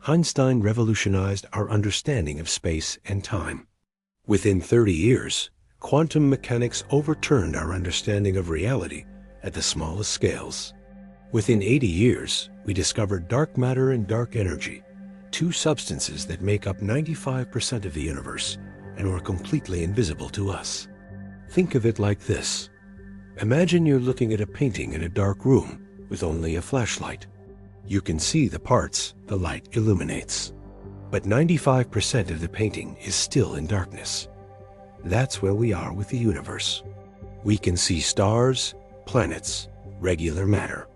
[SPEAKER 1] Einstein revolutionized our understanding of space and time. Within 30 years, quantum mechanics overturned our understanding of reality at the smallest scales. Within 80 years, we discovered dark matter and dark energy, two substances that make up 95% of the universe and were completely invisible to us. Think of it like this. Imagine you're looking at a painting in a dark room with only a flashlight. You can see the parts the light illuminates. But 95% of the painting is still in darkness. That's where we are with the universe. We can see stars, planets, regular matter.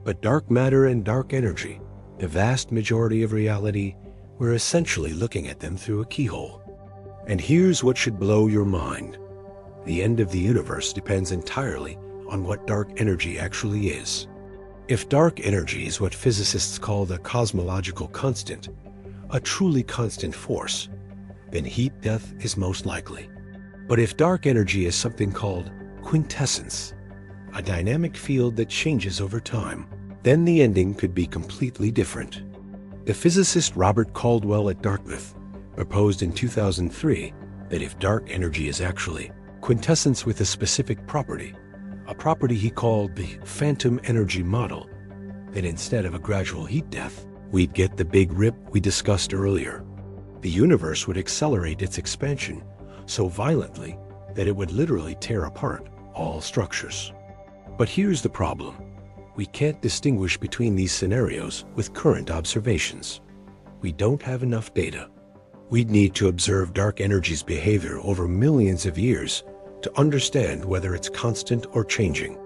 [SPEAKER 1] But dark matter and dark energy, the vast majority of reality, we're essentially looking at them through a keyhole. And here's what should blow your mind. The end of the universe depends entirely on what dark energy actually is. If dark energy is what physicists call the cosmological constant, a truly constant force, then heat death is most likely. But if dark energy is something called quintessence, a dynamic field that changes over time, then the ending could be completely different. The physicist Robert Caldwell at Dartmouth proposed in 2003 that if dark energy is actually quintessence with a specific property, a property he called the phantom energy model, then instead of a gradual heat death, we'd get the big rip we discussed earlier. The universe would accelerate its expansion so violently that it would literally tear apart all structures. But here's the problem. We can't distinguish between these scenarios with current observations. We don't have enough data. We'd need to observe dark energy's behavior over millions of years to understand whether it's constant or changing.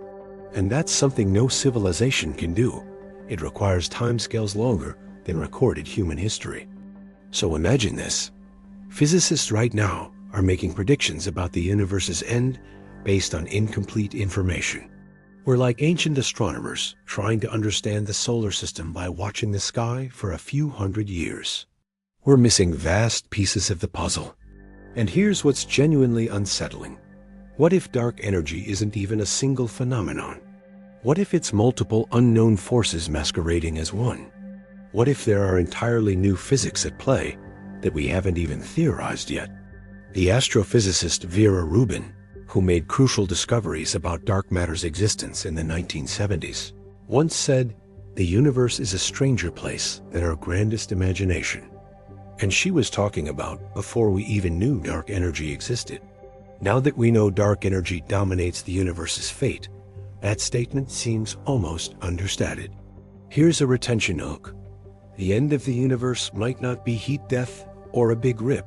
[SPEAKER 1] And that's something no civilization can do. It requires timescales longer than recorded human history. So imagine this. Physicists right now are making predictions about the universe's end based on incomplete information. We're like ancient astronomers trying to understand the solar system by watching the sky for a few hundred years. We're missing vast pieces of the puzzle. And here's what's genuinely unsettling. What if dark energy isn't even a single phenomenon? What if it's multiple unknown forces masquerading as one? What if there are entirely new physics at play that we haven't even theorized yet? The astrophysicist Vera Rubin, who made crucial discoveries about dark matter's existence in the 1970s, once said, "The universe is a stranger place than our grandest imagination." And she was talking about before we even knew dark energy existed. Now that we know dark energy dominates the universe's fate, that statement seems almost understated. Here's a retention hook. The end of the universe might not be heat death or a big rip.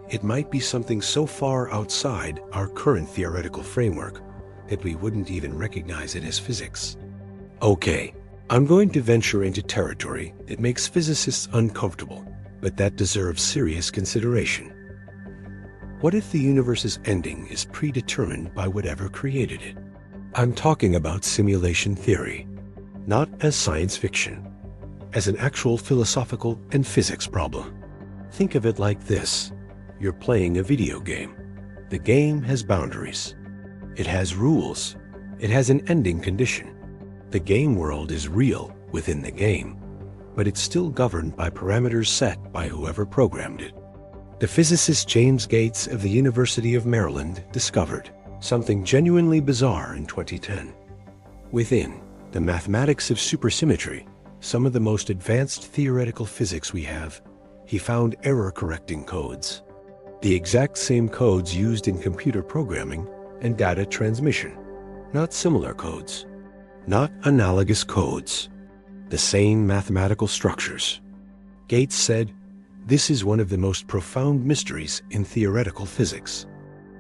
[SPEAKER 1] It might be something so far outside our current theoretical framework that we wouldn't even recognize it as physics. Okay, I'm going to venture into territory that makes physicists uncomfortable, but that deserves serious consideration. What if the universe's ending is predetermined by whatever created it? I'm talking about simulation theory, not as science fiction, as an actual philosophical and physics problem. Think of it like this. You're playing a video game. The game has boundaries. It has rules. It has an ending condition. The game world is real within the game, but it's still governed by parameters set by whoever programmed it. The physicist James Gates of the University of Maryland discovered something genuinely bizarre in 2010. Within the mathematics of supersymmetry, some of the most advanced theoretical physics we have, he found error-correcting codes. The exact same codes used in computer programming and data transmission. Not similar codes. Not analogous codes. The same mathematical structures. Gates said, "This is one of the most profound mysteries in theoretical physics.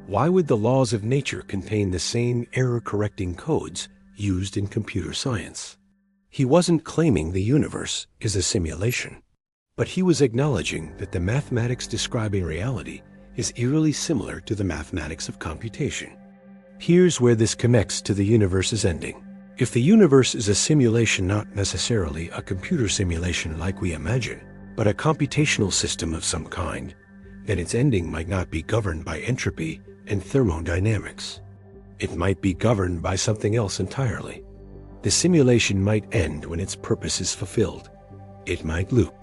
[SPEAKER 1] Why would the laws of nature contain the same error-correcting codes used in computer science?" He wasn't claiming the universe is a simulation, but he was acknowledging that the mathematics describing reality is eerily similar to the mathematics of computation. Here's where this connects to the universe's ending. If the universe is a simulation, not necessarily a computer simulation like we imagine, but a computational system of some kind, then its ending might not be governed by entropy and thermodynamics. It might be governed by something else entirely. The simulation might end when its purpose is fulfilled. It might loop.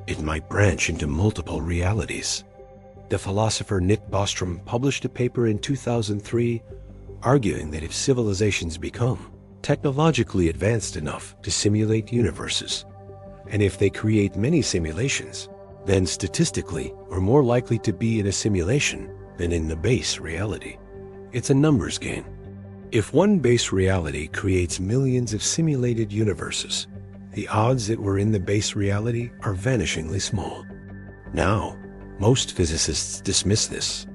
[SPEAKER 1] It might branch into multiple realities. The philosopher Nick Bostrom published a paper in 2003 arguing that if civilizations become technologically advanced enough to simulate universes, and if they create many simulations, then statistically we're more likely to be in a simulation than in the base reality. It's a numbers game. If one base reality creates millions of simulated universes, the odds that we're in the base reality are vanishingly small. Now, most physicists dismiss this.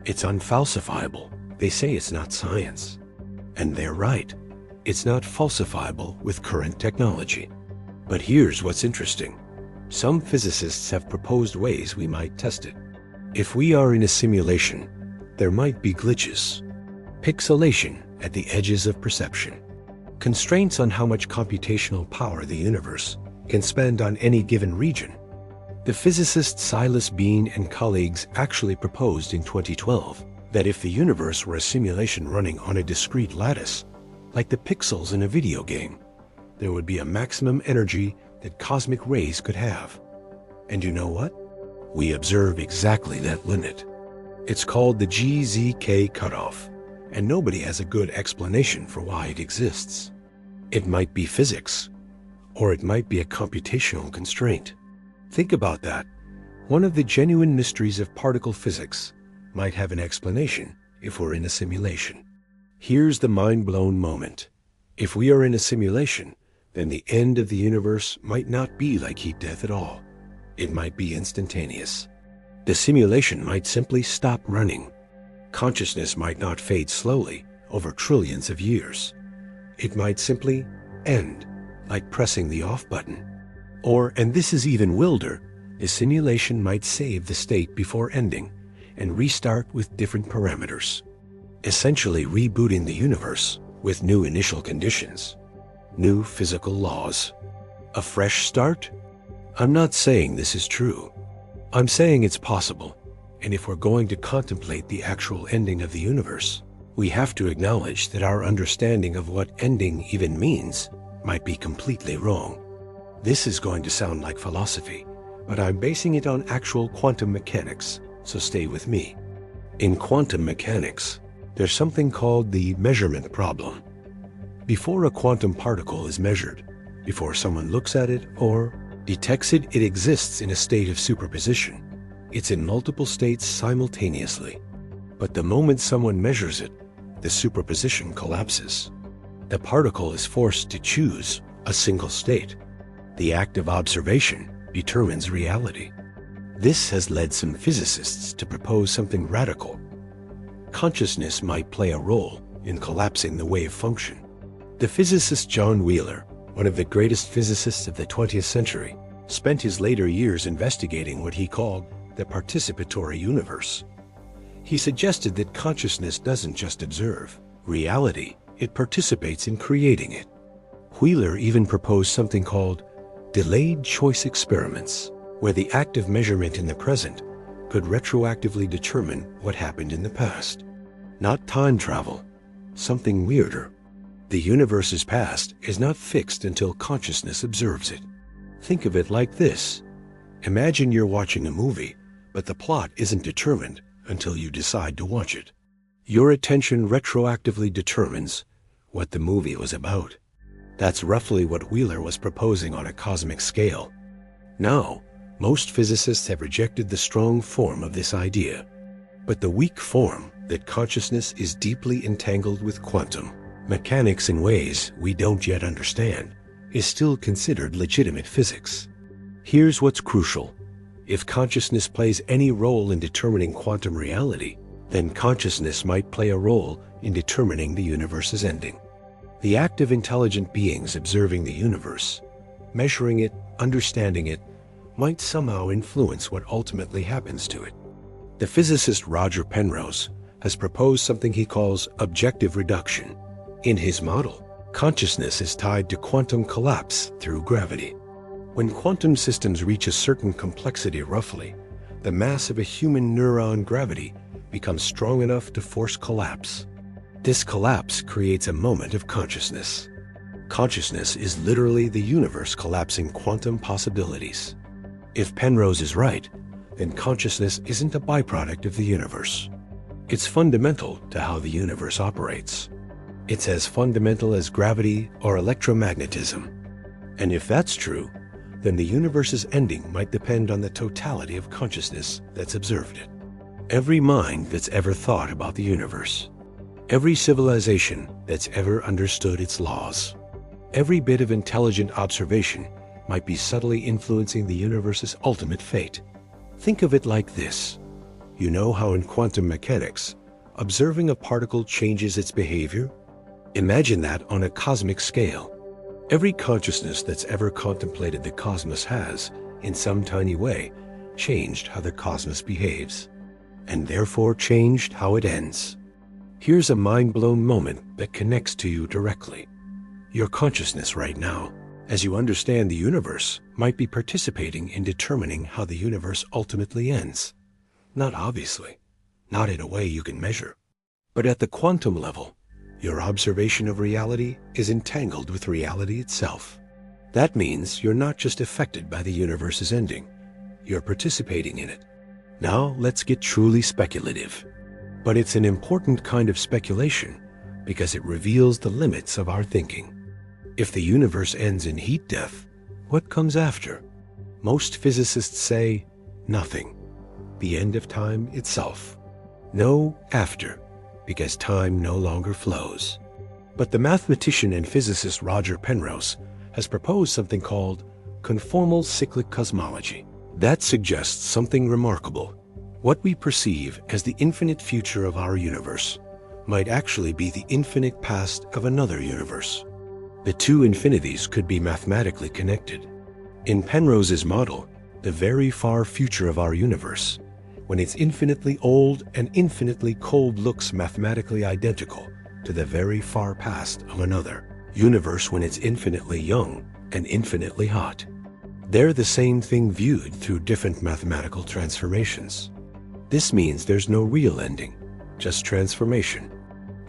[SPEAKER 1] It's unfalsifiable. They say it's not science. And they're right. It's not falsifiable with current technology. But here's what's interesting. Some physicists have proposed ways we might test it. If we are in a simulation, there might be glitches, pixelation at the edges of perception, constraints on how much computational power the universe can spend on any given region. The physicist Silas Bean and colleagues actually proposed in 2012 That if the universe were a simulation running on a discrete lattice, like the pixels in a video game, there would be a maximum energy that cosmic rays could have. And you know what? We observe exactly that limit. It's called the GZK cutoff, and nobody has a good explanation for why it exists. It might be physics, or it might be a computational constraint. Think about that. One of the genuine mysteries of particle physics might have an explanation if we're in a simulation. Here's the mind-blown moment. If we are in a simulation, then the end of the universe might not be like heat death at all. It might be instantaneous. The simulation might simply stop running. Consciousness might not fade slowly over trillions of years. It might simply end, like pressing the off button. Or, and this is even wilder, the simulation might save the state before ending and restart with different parameters, essentially rebooting the universe with new initial conditions, new physical laws. A fresh start? I'm not saying this is true. I'm saying it's possible, and if we're going to contemplate the actual ending of the universe, we have to acknowledge that our understanding of what ending even means might be completely wrong. This is going to sound like philosophy, but I'm basing it on actual quantum mechanics, so stay with me. In quantum mechanics, there's something called the measurement problem. Before a quantum particle is measured, before someone looks at it or detects it, it exists in a state of superposition. It's in multiple states simultaneously. But the moment someone measures it, the superposition collapses. The particle is forced to choose a single state. The act of observation determines reality. This has led some physicists to propose something radical. Consciousness might play a role in collapsing the wave function. The physicist John Wheeler, one of the greatest physicists of the 20th century, spent his later years investigating what he called the participatory universe. He suggested that consciousness doesn't just observe reality, it participates in creating it. Wheeler even proposed something called delayed choice experiments, where the act of measurement in the present could retroactively determine what happened in the past. Not time travel, something weirder. The universe's past is not fixed until consciousness observes it. Think of it like this. Imagine you're watching a movie, but the plot isn't determined until you decide to watch it. Your attention retroactively determines what the movie was about. That's roughly what Wheeler was proposing on a cosmic scale. Now, most physicists have rejected the strong form of this idea, but the weak form that consciousness is deeply entangled with quantum mechanics in ways we don't yet understand is still considered legitimate physics. Here's what's crucial. If consciousness plays any role in determining quantum reality, then consciousness might play a role in determining the universe's ending. The act of intelligent beings observing the universe, measuring it, understanding it, might somehow influence what ultimately happens to it. The physicist Roger Penrose has proposed something he calls objective reduction. In his model, consciousness is tied to quantum collapse through gravity. When quantum systems reach a certain complexity roughly, the mass of a human neuron gravity becomes strong enough to force collapse. This collapse creates a moment of consciousness. Consciousness is literally the universe collapsing quantum possibilities. If Penrose is right, then consciousness isn't a byproduct of the universe. It's fundamental to how the universe operates. It's as fundamental as gravity or electromagnetism. And if that's true, then the universe's ending might depend on the totality of consciousness that's observed it. Every mind that's ever thought about the universe, every civilization that's ever understood its laws, every bit of intelligent observation might be subtly influencing the universe's ultimate fate. Think of it like this. You know how in quantum mechanics, observing a particle changes its behavior? Imagine that on a cosmic scale. Every consciousness that's ever contemplated the cosmos has, in some tiny way, changed how the cosmos behaves, and therefore changed how it ends. Here's a mind-blown moment that connects to you directly. Your consciousness right now, as you understand the universe, might be participating in determining how the universe ultimately ends. Not obviously, not in a way you can measure. But at the quantum level, your observation of reality is entangled with reality itself. That means you're not just affected by the universe's ending, you're participating in it. Now let's get truly speculative. But it's an important kind of speculation because it reveals the limits of our thinking. If the universe ends in heat death, what comes after? Most physicists say nothing. The end of time itself. No after, because time no longer flows. But the mathematician and physicist Roger Penrose has proposed something called conformal cyclic cosmology. That suggests something remarkable. What we perceive as the infinite future of our universe might actually be the infinite past of another universe. The two infinities could be mathematically connected. In Penrose's model, the very far future of our universe, when it's infinitely old and infinitely cold, looks mathematically identical to the very far past of another universe when it's infinitely young and infinitely hot. They're the same thing viewed through different mathematical transformations. This means there's no real ending, just transformation.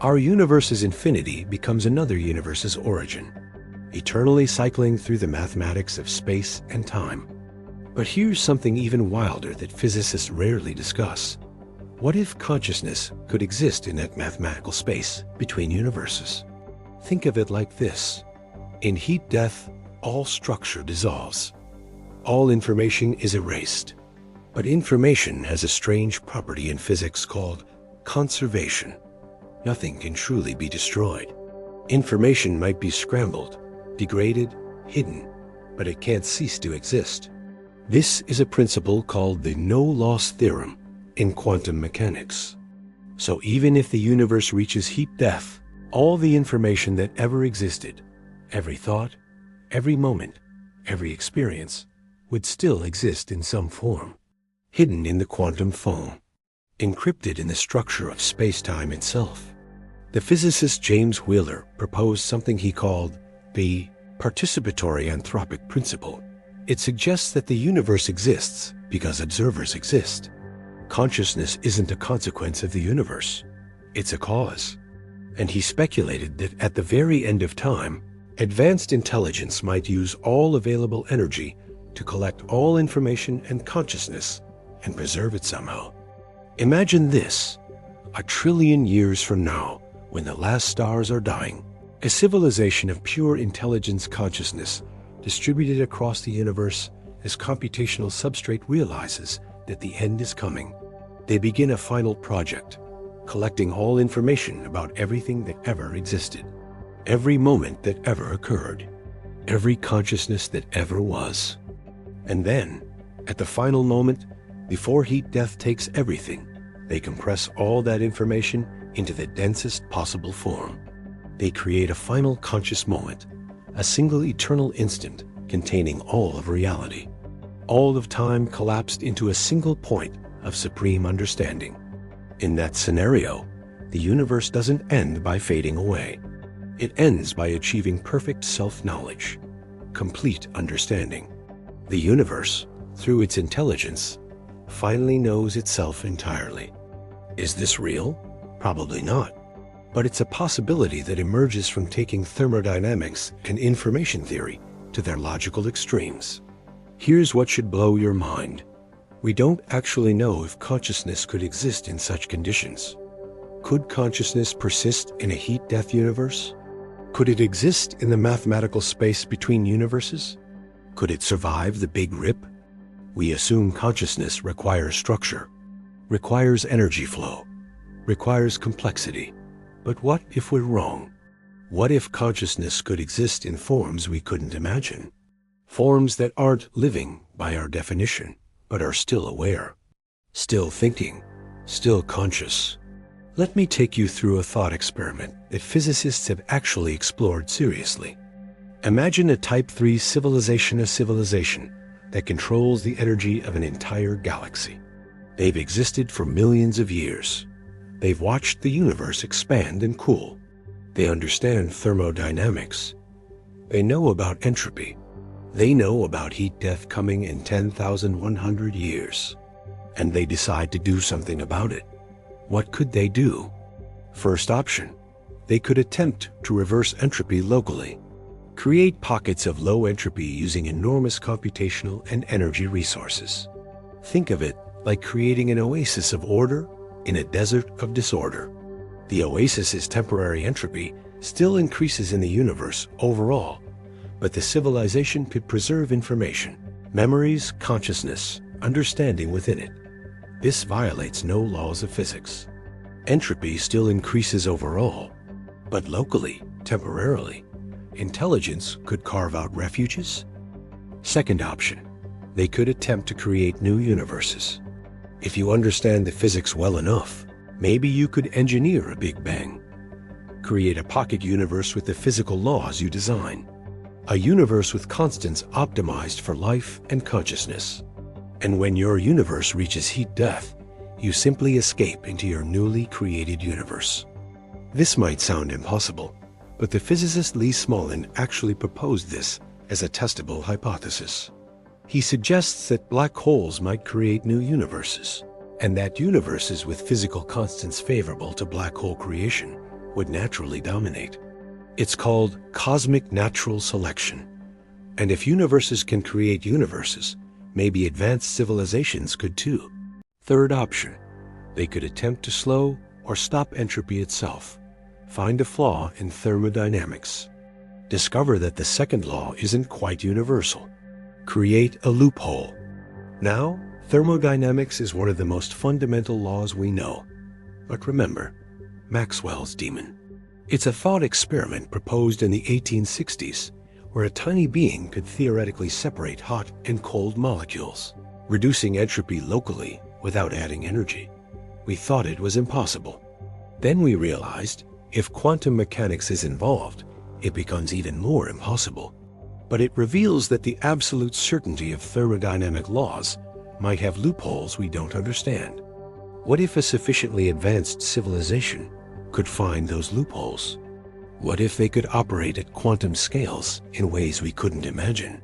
[SPEAKER 1] Our universe's infinity becomes another universe's origin, eternally cycling through the mathematics of space and time. But here's something even wilder that physicists rarely discuss. What if consciousness could exist in that mathematical space between universes? Think of it like this. In heat death, all structure dissolves. All information is erased. But information has a strange property in physics called conservation. Nothing can truly be destroyed. Information might be scrambled, degraded, hidden, but it can't cease to exist. This is a principle called the no-loss theorem in quantum mechanics. So even if the universe reaches heat death, all the information that ever existed, every thought, every moment, every experience, would still exist in some form, hidden in the quantum foam, encrypted in the structure of space-time itself. The physicist James Wheeler proposed something he called the participatory anthropic principle. It suggests that the universe exists because observers exist. Consciousness isn't a consequence of the universe, it's a cause. And he speculated that at the very end of time, advanced intelligence might use all available energy to collect all information and consciousness and preserve it somehow. Imagine this, 1 trillion years from now, when the last stars are dying, a civilization of pure intelligence consciousness distributed across the universe as computational substrate realizes that the end is coming. They begin a final project, collecting all information about everything that ever existed, every moment that ever occurred, every consciousness that ever was. And then, at the final moment, before heat death takes everything, they compress all that information into the densest possible form. They create a final conscious moment, a single eternal instant containing all of reality. All of time collapsed into a single point of supreme understanding. In that scenario, the universe doesn't end by fading away. It ends by achieving perfect self-knowledge, complete understanding. The universe, through its intelligence, finally knows itself entirely. Is this real? Probably not. But it's a possibility that emerges from taking thermodynamics and information theory to their logical extremes. Here's what should blow your mind. We don't actually know if consciousness could exist in such conditions. Could consciousness persist in a heat-death universe? Could it exist in the mathematical space between universes? Could it survive the Big Rip? We assume consciousness requires structure, requires energy flow, requires complexity. But what if we're wrong? What if consciousness could exist in forms we couldn't imagine? Forms that aren't living by our definition, but are still aware, still thinking, still conscious. Let me take you through a thought experiment that physicists have actually explored seriously. Imagine a Type 3 civilization, a civilization that controls the energy of an entire galaxy. They've existed for millions of years. They've watched the universe expand and cool. They understand thermodynamics. They know about entropy. They know about heat death coming in 10,100 years. And they decide to do something about it. What could they do? First option, they could attempt to reverse entropy locally. Create pockets of low entropy using enormous computational and energy resources. Think of it like creating an oasis of order in a desert of disorder. The oasis's temporary entropy still increases in the universe overall, but the civilization could preserve information, memories, consciousness, understanding within it. This violates no laws of physics. Entropy still increases overall, but locally, temporarily, intelligence could carve out refuges. Second option, they could attempt to create new universes. If you understand the physics well enough, maybe you could engineer a Big Bang. Create a pocket universe with the physical laws you design. A universe with constants optimized for life and consciousness. And when your universe reaches heat death, you simply escape into your newly created universe. This might sound impossible, but the physicist Lee Smolin actually proposed this as a testable hypothesis. He suggests that black holes might create new universes, and that universes with physical constants favorable to black hole creation would naturally dominate. It's called cosmic natural selection. And if universes can create universes, maybe advanced civilizations could too. Third option, they could attempt to slow or stop entropy itself. Find a flaw in thermodynamics. Discover that the second law isn't quite universal. Create a loophole. Now, thermodynamics is one of the most fundamental laws we know. But remember, Maxwell's demon. It's a thought experiment proposed in the 1860s, where a tiny being could theoretically separate hot and cold molecules, reducing entropy locally without adding energy. We thought it was impossible. Then we realized if quantum mechanics is involved, it becomes even more impossible. But it reveals that the absolute certainty of thermodynamic laws might have loopholes we don't understand. What if a sufficiently advanced civilization could find those loopholes? What if they could operate at quantum scales in ways we couldn't imagine?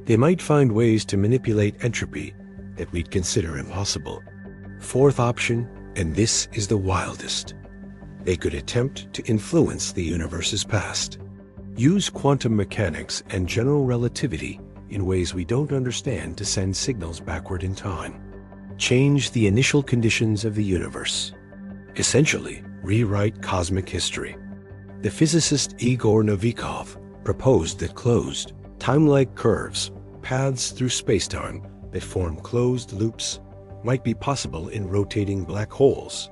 [SPEAKER 1] They might find ways to manipulate entropy that we'd consider impossible. Fourth option, and this is the wildest. They could attempt to influence the universe's past. Use quantum mechanics and general relativity in ways we don't understand to send signals backward in time. Change the initial conditions of the universe. Essentially, rewrite cosmic history. The physicist Igor Novikov proposed that closed, time-like curves, paths through spacetime that form closed loops, might be possible in rotating black holes.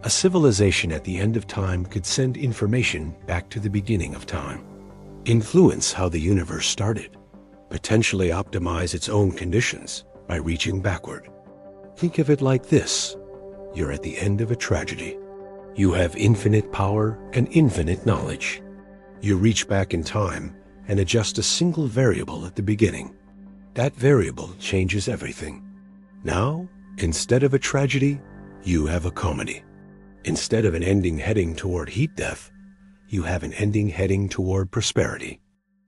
[SPEAKER 1] A civilization at the end of time could send information back to the beginning of time, influence how the universe started, potentially optimize its own conditions by reaching backward. Think of it like this. You're at the end of a tragedy. You have infinite power and infinite knowledge. You reach back in time and adjust a single variable at the beginning. That variable changes everything. Now, instead of a tragedy, you have a comedy. Instead of an ending heading toward heat death, you have an ending heading toward prosperity.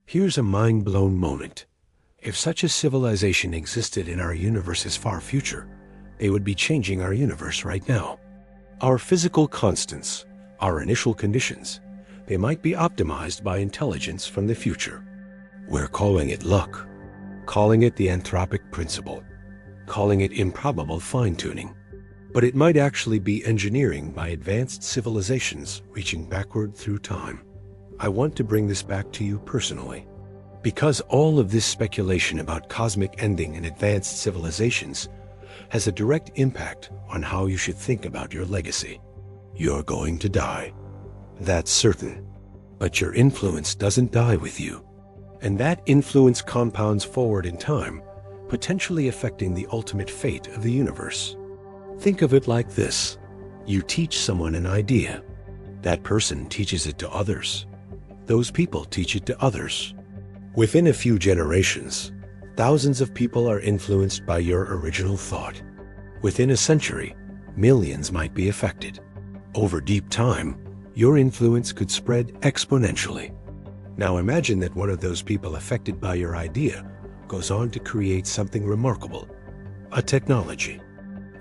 [SPEAKER 1] Here's a mind-blown moment. If such a civilization existed in our universe's far future, they would be changing our universe right now. Our physical constants, our initial conditions, they might be optimized by intelligence from the future. We're calling it luck, calling it the anthropic principle, calling it improbable fine-tuning. But it might actually be engineering by advanced civilizations reaching backward through time. I want to bring this back to you personally, because all of this speculation about cosmic ending and advanced civilizations has a direct impact on how you should think about your legacy. You're going to die. That's certain. But your influence doesn't die with you. And that influence compounds forward in time, potentially affecting the ultimate fate of the universe. Think of it like this. You teach someone an idea. That person teaches it to others. Those people teach it to others. Within a few generations, thousands of people are influenced by your original thought. Within a century, millions might be affected. Over deep time, your influence could spread exponentially. Now imagine that one of those people affected by your idea goes on to create something remarkable, a technology,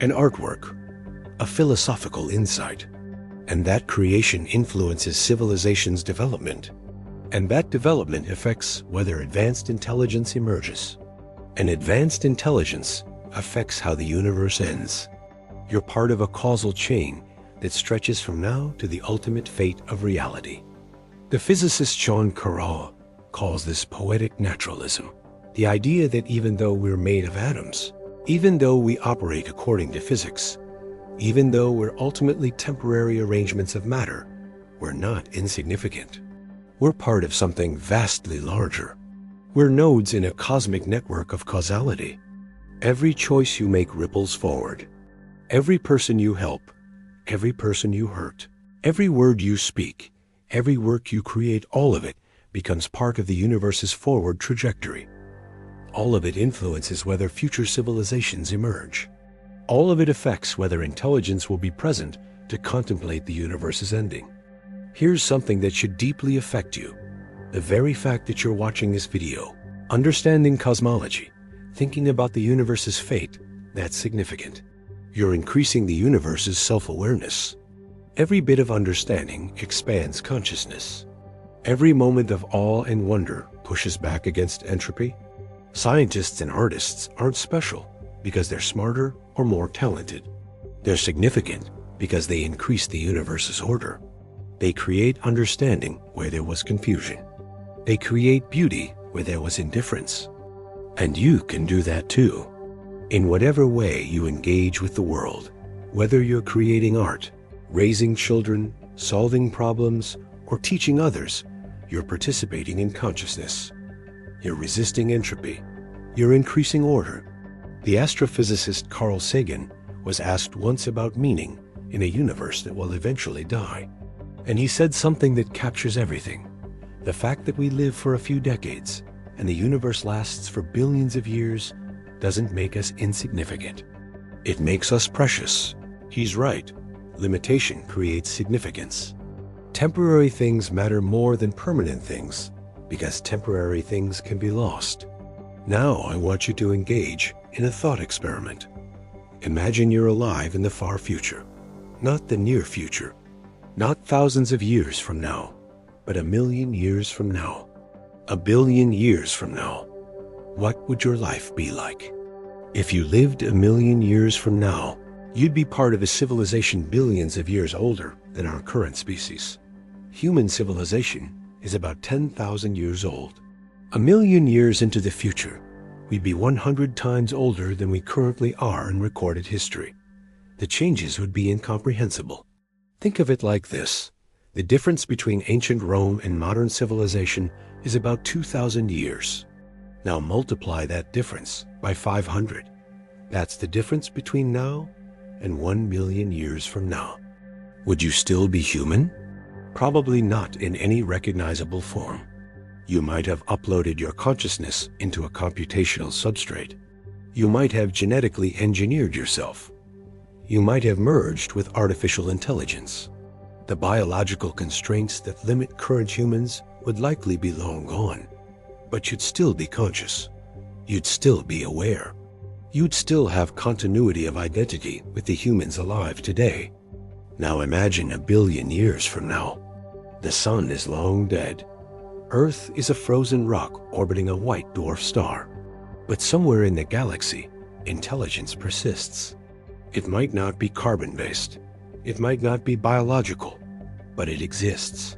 [SPEAKER 1] an artwork, a philosophical insight. And that creation influences civilization's development. And that development affects whether advanced intelligence emerges. And advanced intelligence affects how the universe ends. You're part of a causal chain that stretches from now to the ultimate fate of reality. The physicist John Carroll calls this poetic naturalism, the idea that even though we're made of atoms, even though we operate according to physics, even though we're ultimately temporary arrangements of matter, we're not insignificant. We're part of something vastly larger. We're nodes in a cosmic network of causality. Every choice you make ripples forward. Every person you help, every person you hurt, every word you speak, every work you create, all of it becomes part of the universe's forward trajectory. All of it influences whether future civilizations emerge. All of it affects whether intelligence will be present to contemplate the universe's ending. Here's something that should deeply affect you. The very fact that you're watching this video, understanding cosmology, thinking about the universe's fate, that's significant. You're increasing the universe's self-awareness. Every bit of understanding expands consciousness. Every moment of awe and wonder pushes back against entropy. Scientists and artists aren't special because they're smarter or more talented. They're significant because they increase the universe's order. They create understanding where there was confusion. They create beauty where there was indifference. And you can do that too. In whatever way you engage with the world, whether you're creating art, raising children, solving problems, or teaching others, you're participating in consciousness. You're resisting entropy. You're increasing order. The astrophysicist Carl Sagan was asked once about meaning in a universe that will eventually die. And he said something that captures everything. The fact that we live for a few decades and the universe lasts for billions of years doesn't make us insignificant. It makes us precious. He's right. Limitation creates significance. Temporary things matter more than permanent things because temporary things can be lost. Now I want you to engage in a thought experiment. Imagine you're alive in the far future, not the near future, not thousands of years from now, but 1,000,000 years from now, 1,000,000,000 years from now. What would your life be like? If you lived 1,000,000 years from now, you'd be part of a civilization billions of years older than our current species. Human civilization is about 10,000 years old. 1,000,000 years into the future, we'd be 100 times older than we currently are in recorded history. The changes would be incomprehensible. Think of it like this. The difference between ancient Rome and modern civilization is about 2,000 years. Now multiply that difference by 500. That's the difference between now and 1,000,000 years from now. Would you still be human? Probably not in any recognizable form. You might have uploaded your consciousness into a computational substrate. You might have genetically engineered yourself. You might have merged with artificial intelligence. The biological constraints that limit current humans would likely be long gone. But you'd still be conscious. You'd still be aware. You'd still have continuity of identity with the humans alive today. Now imagine 1,000,000,000 years from now. The sun is long dead. Earth is a frozen rock orbiting a white dwarf star. But somewhere in the galaxy, intelligence persists. It might not be carbon-based. It might not be biological, but it exists.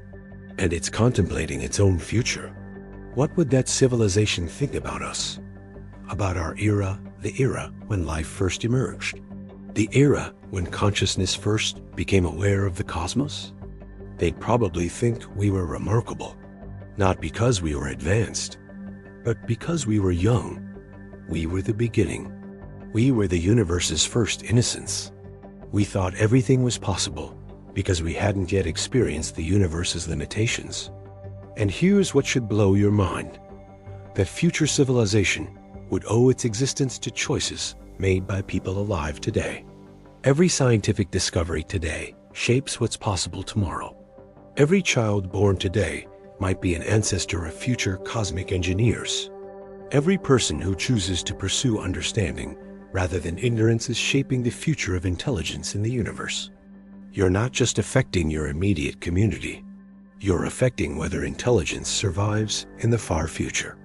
[SPEAKER 1] And it's contemplating its own future. What would that civilization think about us? About our era, the era when life first emerged? The era when consciousness first became aware of the cosmos? They'd probably think we were remarkable. Not because we were advanced, but because we were young. We were the beginning. We were the universe's first innocence. We thought everything was possible because we hadn't yet experienced the universe's limitations. And here's what should blow your mind. That future civilization would owe its existence to choices made by people alive today. Every scientific discovery today shapes what's possible tomorrow. Every child born today might be an ancestor of future cosmic engineers. Every person who chooses to pursue understanding rather than ignorance is shaping the future of intelligence in the universe. You're not just affecting your immediate community. You're affecting whether intelligence survives in the far future.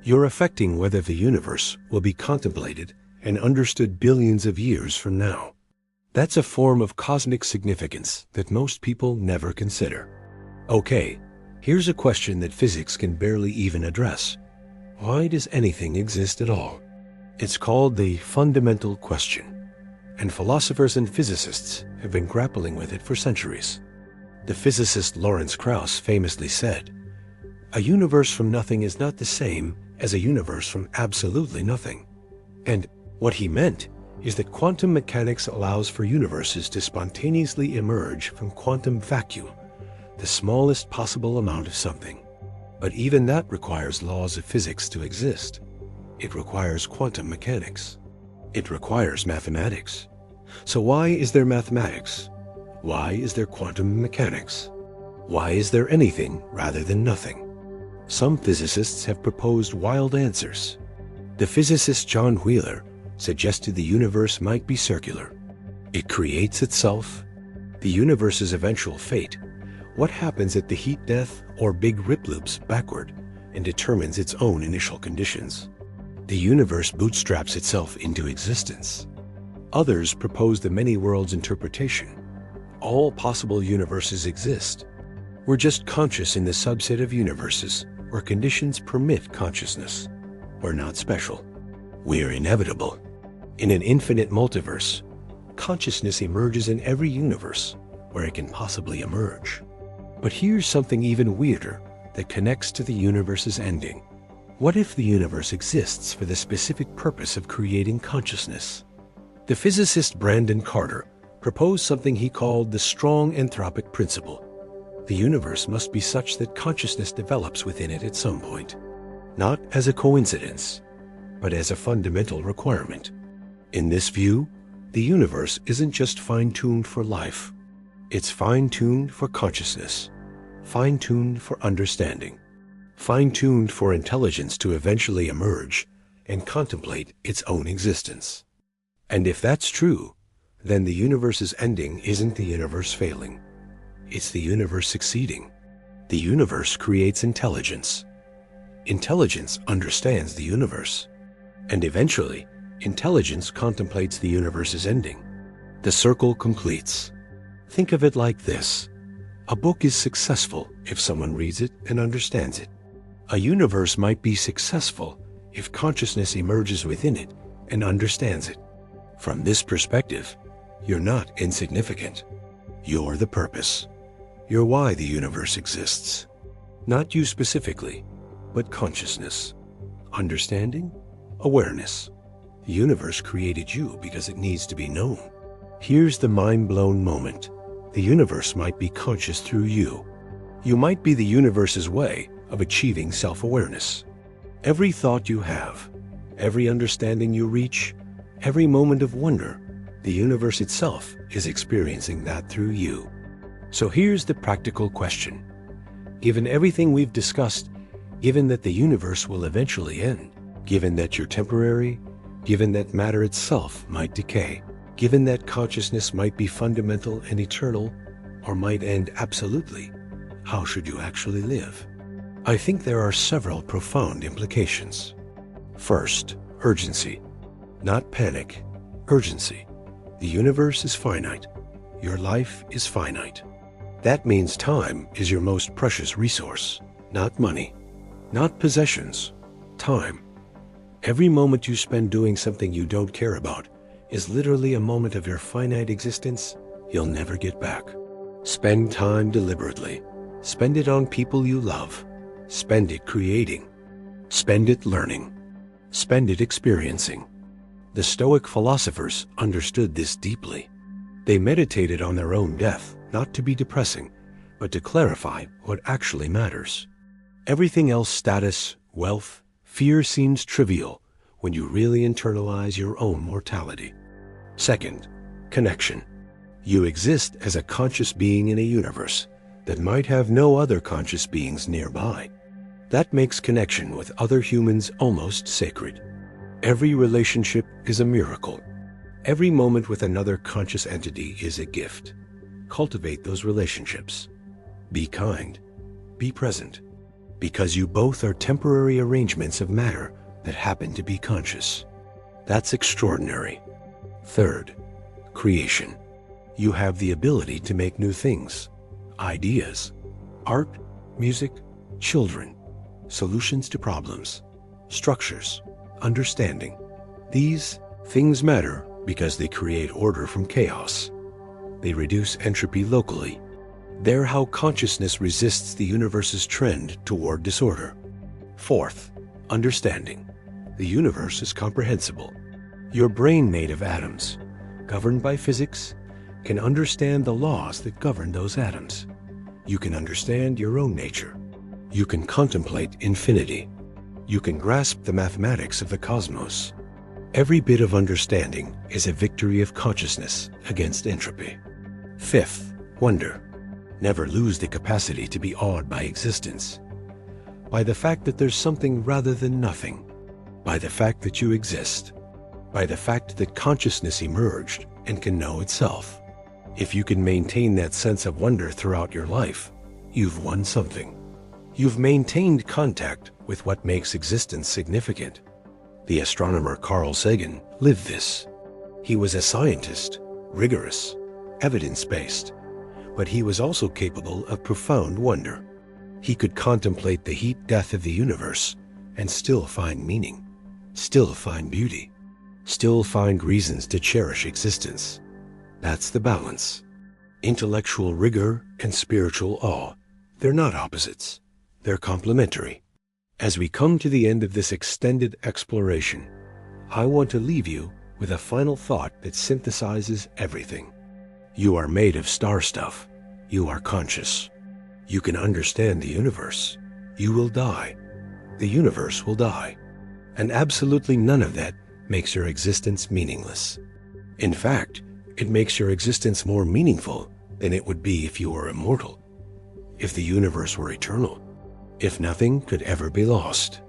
[SPEAKER 1] You're affecting whether the universe will be contemplated and understood billions of years from now. That's a form of cosmic significance that most people never consider. Okay, here's a question that physics can barely even address. Why does anything exist at all? It's called the fundamental question, and philosophers and physicists have been grappling with it for centuries. The physicist Lawrence Krauss famously said, "A universe from nothing is not the same as a universe from absolutely nothing." And what he meant is that quantum mechanics allows for universes to spontaneously emerge from quantum vacuum, the smallest possible amount of something. But even that requires laws of physics to exist. It requires quantum mechanics. It requires mathematics. So why is there mathematics? Why is there quantum mechanics? Why is there anything rather than nothing? Some physicists have proposed wild answers. The physicist John Wheeler suggested the universe might be circular. It creates itself. The universe's eventual fate, what happens at the heat death or big rip loops backward, and determines its own initial conditions. The universe bootstraps itself into existence. Others propose the many worlds interpretation. All possible universes exist. We're just conscious in the subset of universes where conditions permit consciousness. We're not special. We're inevitable. In an infinite multiverse, consciousness emerges in every universe where it can possibly emerge. But here's something even weirder that connects to the universe's ending. What if the universe exists for the specific purpose of creating consciousness? The physicist Brandon Carter proposed something he called the strong anthropic principle. The universe must be such that consciousness develops within it at some point, not as a coincidence, but as a fundamental requirement. In this view, the universe isn't just fine-tuned for life. It's fine-tuned for consciousness, fine-tuned for understanding, fine-tuned for intelligence to eventually emerge and contemplate its own existence. And if that's true, then the universe's ending isn't the universe failing. It's the universe succeeding. The universe creates intelligence. Intelligence understands the universe. And eventually, intelligence contemplates the universe's ending. The circle completes. Think of it like this. A book is successful if someone reads it and understands it. A universe might be successful if consciousness emerges within it and understands it. From this perspective, you're not insignificant. You're the purpose. You're why the universe exists. Not you specifically, but consciousness, understanding, awareness. The universe created you because it needs to be known. Here's the mind-blown moment. The universe might be conscious through you. You might be the universe's way of achieving self-awareness. Every thought you have, every understanding you reach, every moment of wonder, the universe itself is experiencing that through you. So here's the practical question. Given everything we've discussed, given that the universe will eventually end, given that you're temporary, given that matter itself might decay, given that consciousness might be fundamental and eternal, or might end absolutely, how should you actually live? I think there are several profound implications. First, urgency. Not panic, urgency. The universe is finite. Your life is finite. That means time is your most precious resource, not money, not possessions, time. Every moment you spend doing something you don't care about is literally a moment of your finite existence you'll never get back. Spend time deliberately. Spend it on people you love. Spend it creating. Spend it learning. Spend it experiencing. The Stoic philosophers understood this deeply. They meditated on their own death, not to be depressing, but to clarify what actually matters. Everything else, status, wealth, fear, seems trivial when you really internalize your own mortality. Second, connection. You exist as a conscious being in a universe that might have no other conscious beings nearby. That makes connection with other humans almost sacred. Every relationship is a miracle. Every moment with another conscious entity is a gift. Cultivate those relationships. Be kind. Be present. Because you both are temporary arrangements of matter that happen to be conscious. That's extraordinary. Third, creation. You have the ability to make new things, ideas, art, music, children, solutions to problems, structures, understanding. These things matter because they create order from chaos. They reduce entropy locally. They're how consciousness resists the universe's trend toward disorder. Fourth, understanding. The universe is comprehensible. Your brain made of atoms, governed by physics, can understand the laws that govern those atoms. You can understand your own nature. You can contemplate infinity. You can grasp the mathematics of the cosmos. Every bit of understanding is a victory of consciousness against entropy. Fifth, wonder. Never lose the capacity to be awed by existence. By the fact that there's something rather than nothing. By the fact that you exist. By the fact that consciousness emerged and can know itself. If you can maintain that sense of wonder throughout your life, you've won something. You've maintained contact with what makes existence significant. The astronomer Carl Sagan lived this. He was a scientist, rigorous, evidence-based, but he was also capable of profound wonder. He could contemplate the heat death of the universe and still find meaning, still find beauty, still find reasons to cherish existence. That's the balance. Intellectual rigor and spiritual awe, they're not opposites. They're complementary. As we come to the end of this extended exploration, I want to leave you with a final thought that synthesizes everything. You are made of star stuff. You are conscious. You can understand the universe. You will die. The universe will die. And absolutely none of that makes your existence meaningless. In fact, it makes your existence more meaningful than it would be if you were immortal, if the universe were eternal, if nothing could ever be lost.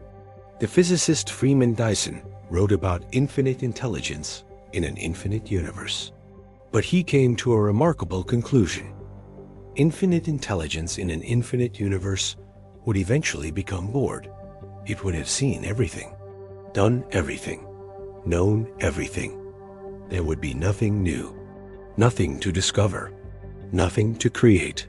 [SPEAKER 1] The physicist Freeman Dyson wrote about infinite intelligence in an infinite universe. But he came to a remarkable conclusion. Infinite intelligence in an infinite universe would eventually become bored. It would have seen everything, done everything, known everything. There would be nothing new, nothing to discover, nothing to create.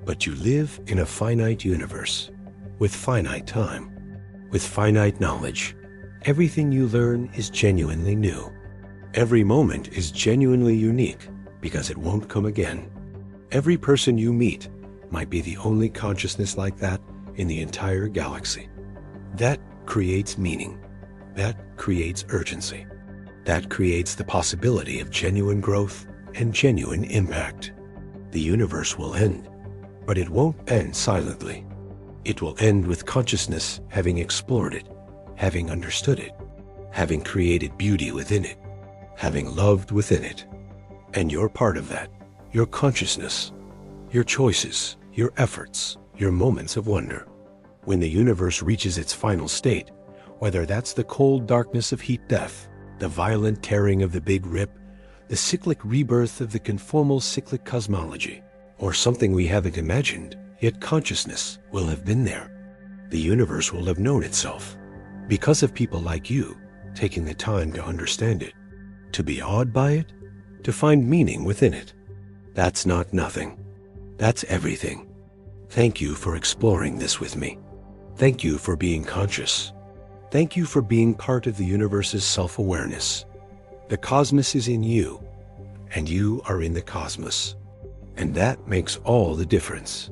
[SPEAKER 1] But you live in a finite universe, with finite time, with finite knowledge. Everything you learn is genuinely new. Every moment is genuinely unique because it won't come again. Every person you meet might be the only consciousness like that in the entire galaxy. That creates meaning. That creates urgency. That creates the possibility of genuine growth and genuine impact. The universe will end, but it won't end silently. It will end with consciousness having explored it, having understood it, having created beauty within it, having loved within it. And you're part of that. Your consciousness, your choices, your efforts, your moments of wonder. When the universe reaches its final state, whether that's the cold darkness of heat death, the violent tearing of the Big Rip, the cyclic rebirth of the conformal cyclic cosmology, or something we haven't imagined, yet consciousness will have been there. The universe will have known itself, because of people like you taking the time to understand it, to be awed by it, to find meaning within it. That's not nothing. That's everything. Thank you for exploring this with me. Thank you for being conscious. Thank you for being part of the universe's self-awareness. The cosmos is in you, and you are in the cosmos. And that makes all the difference.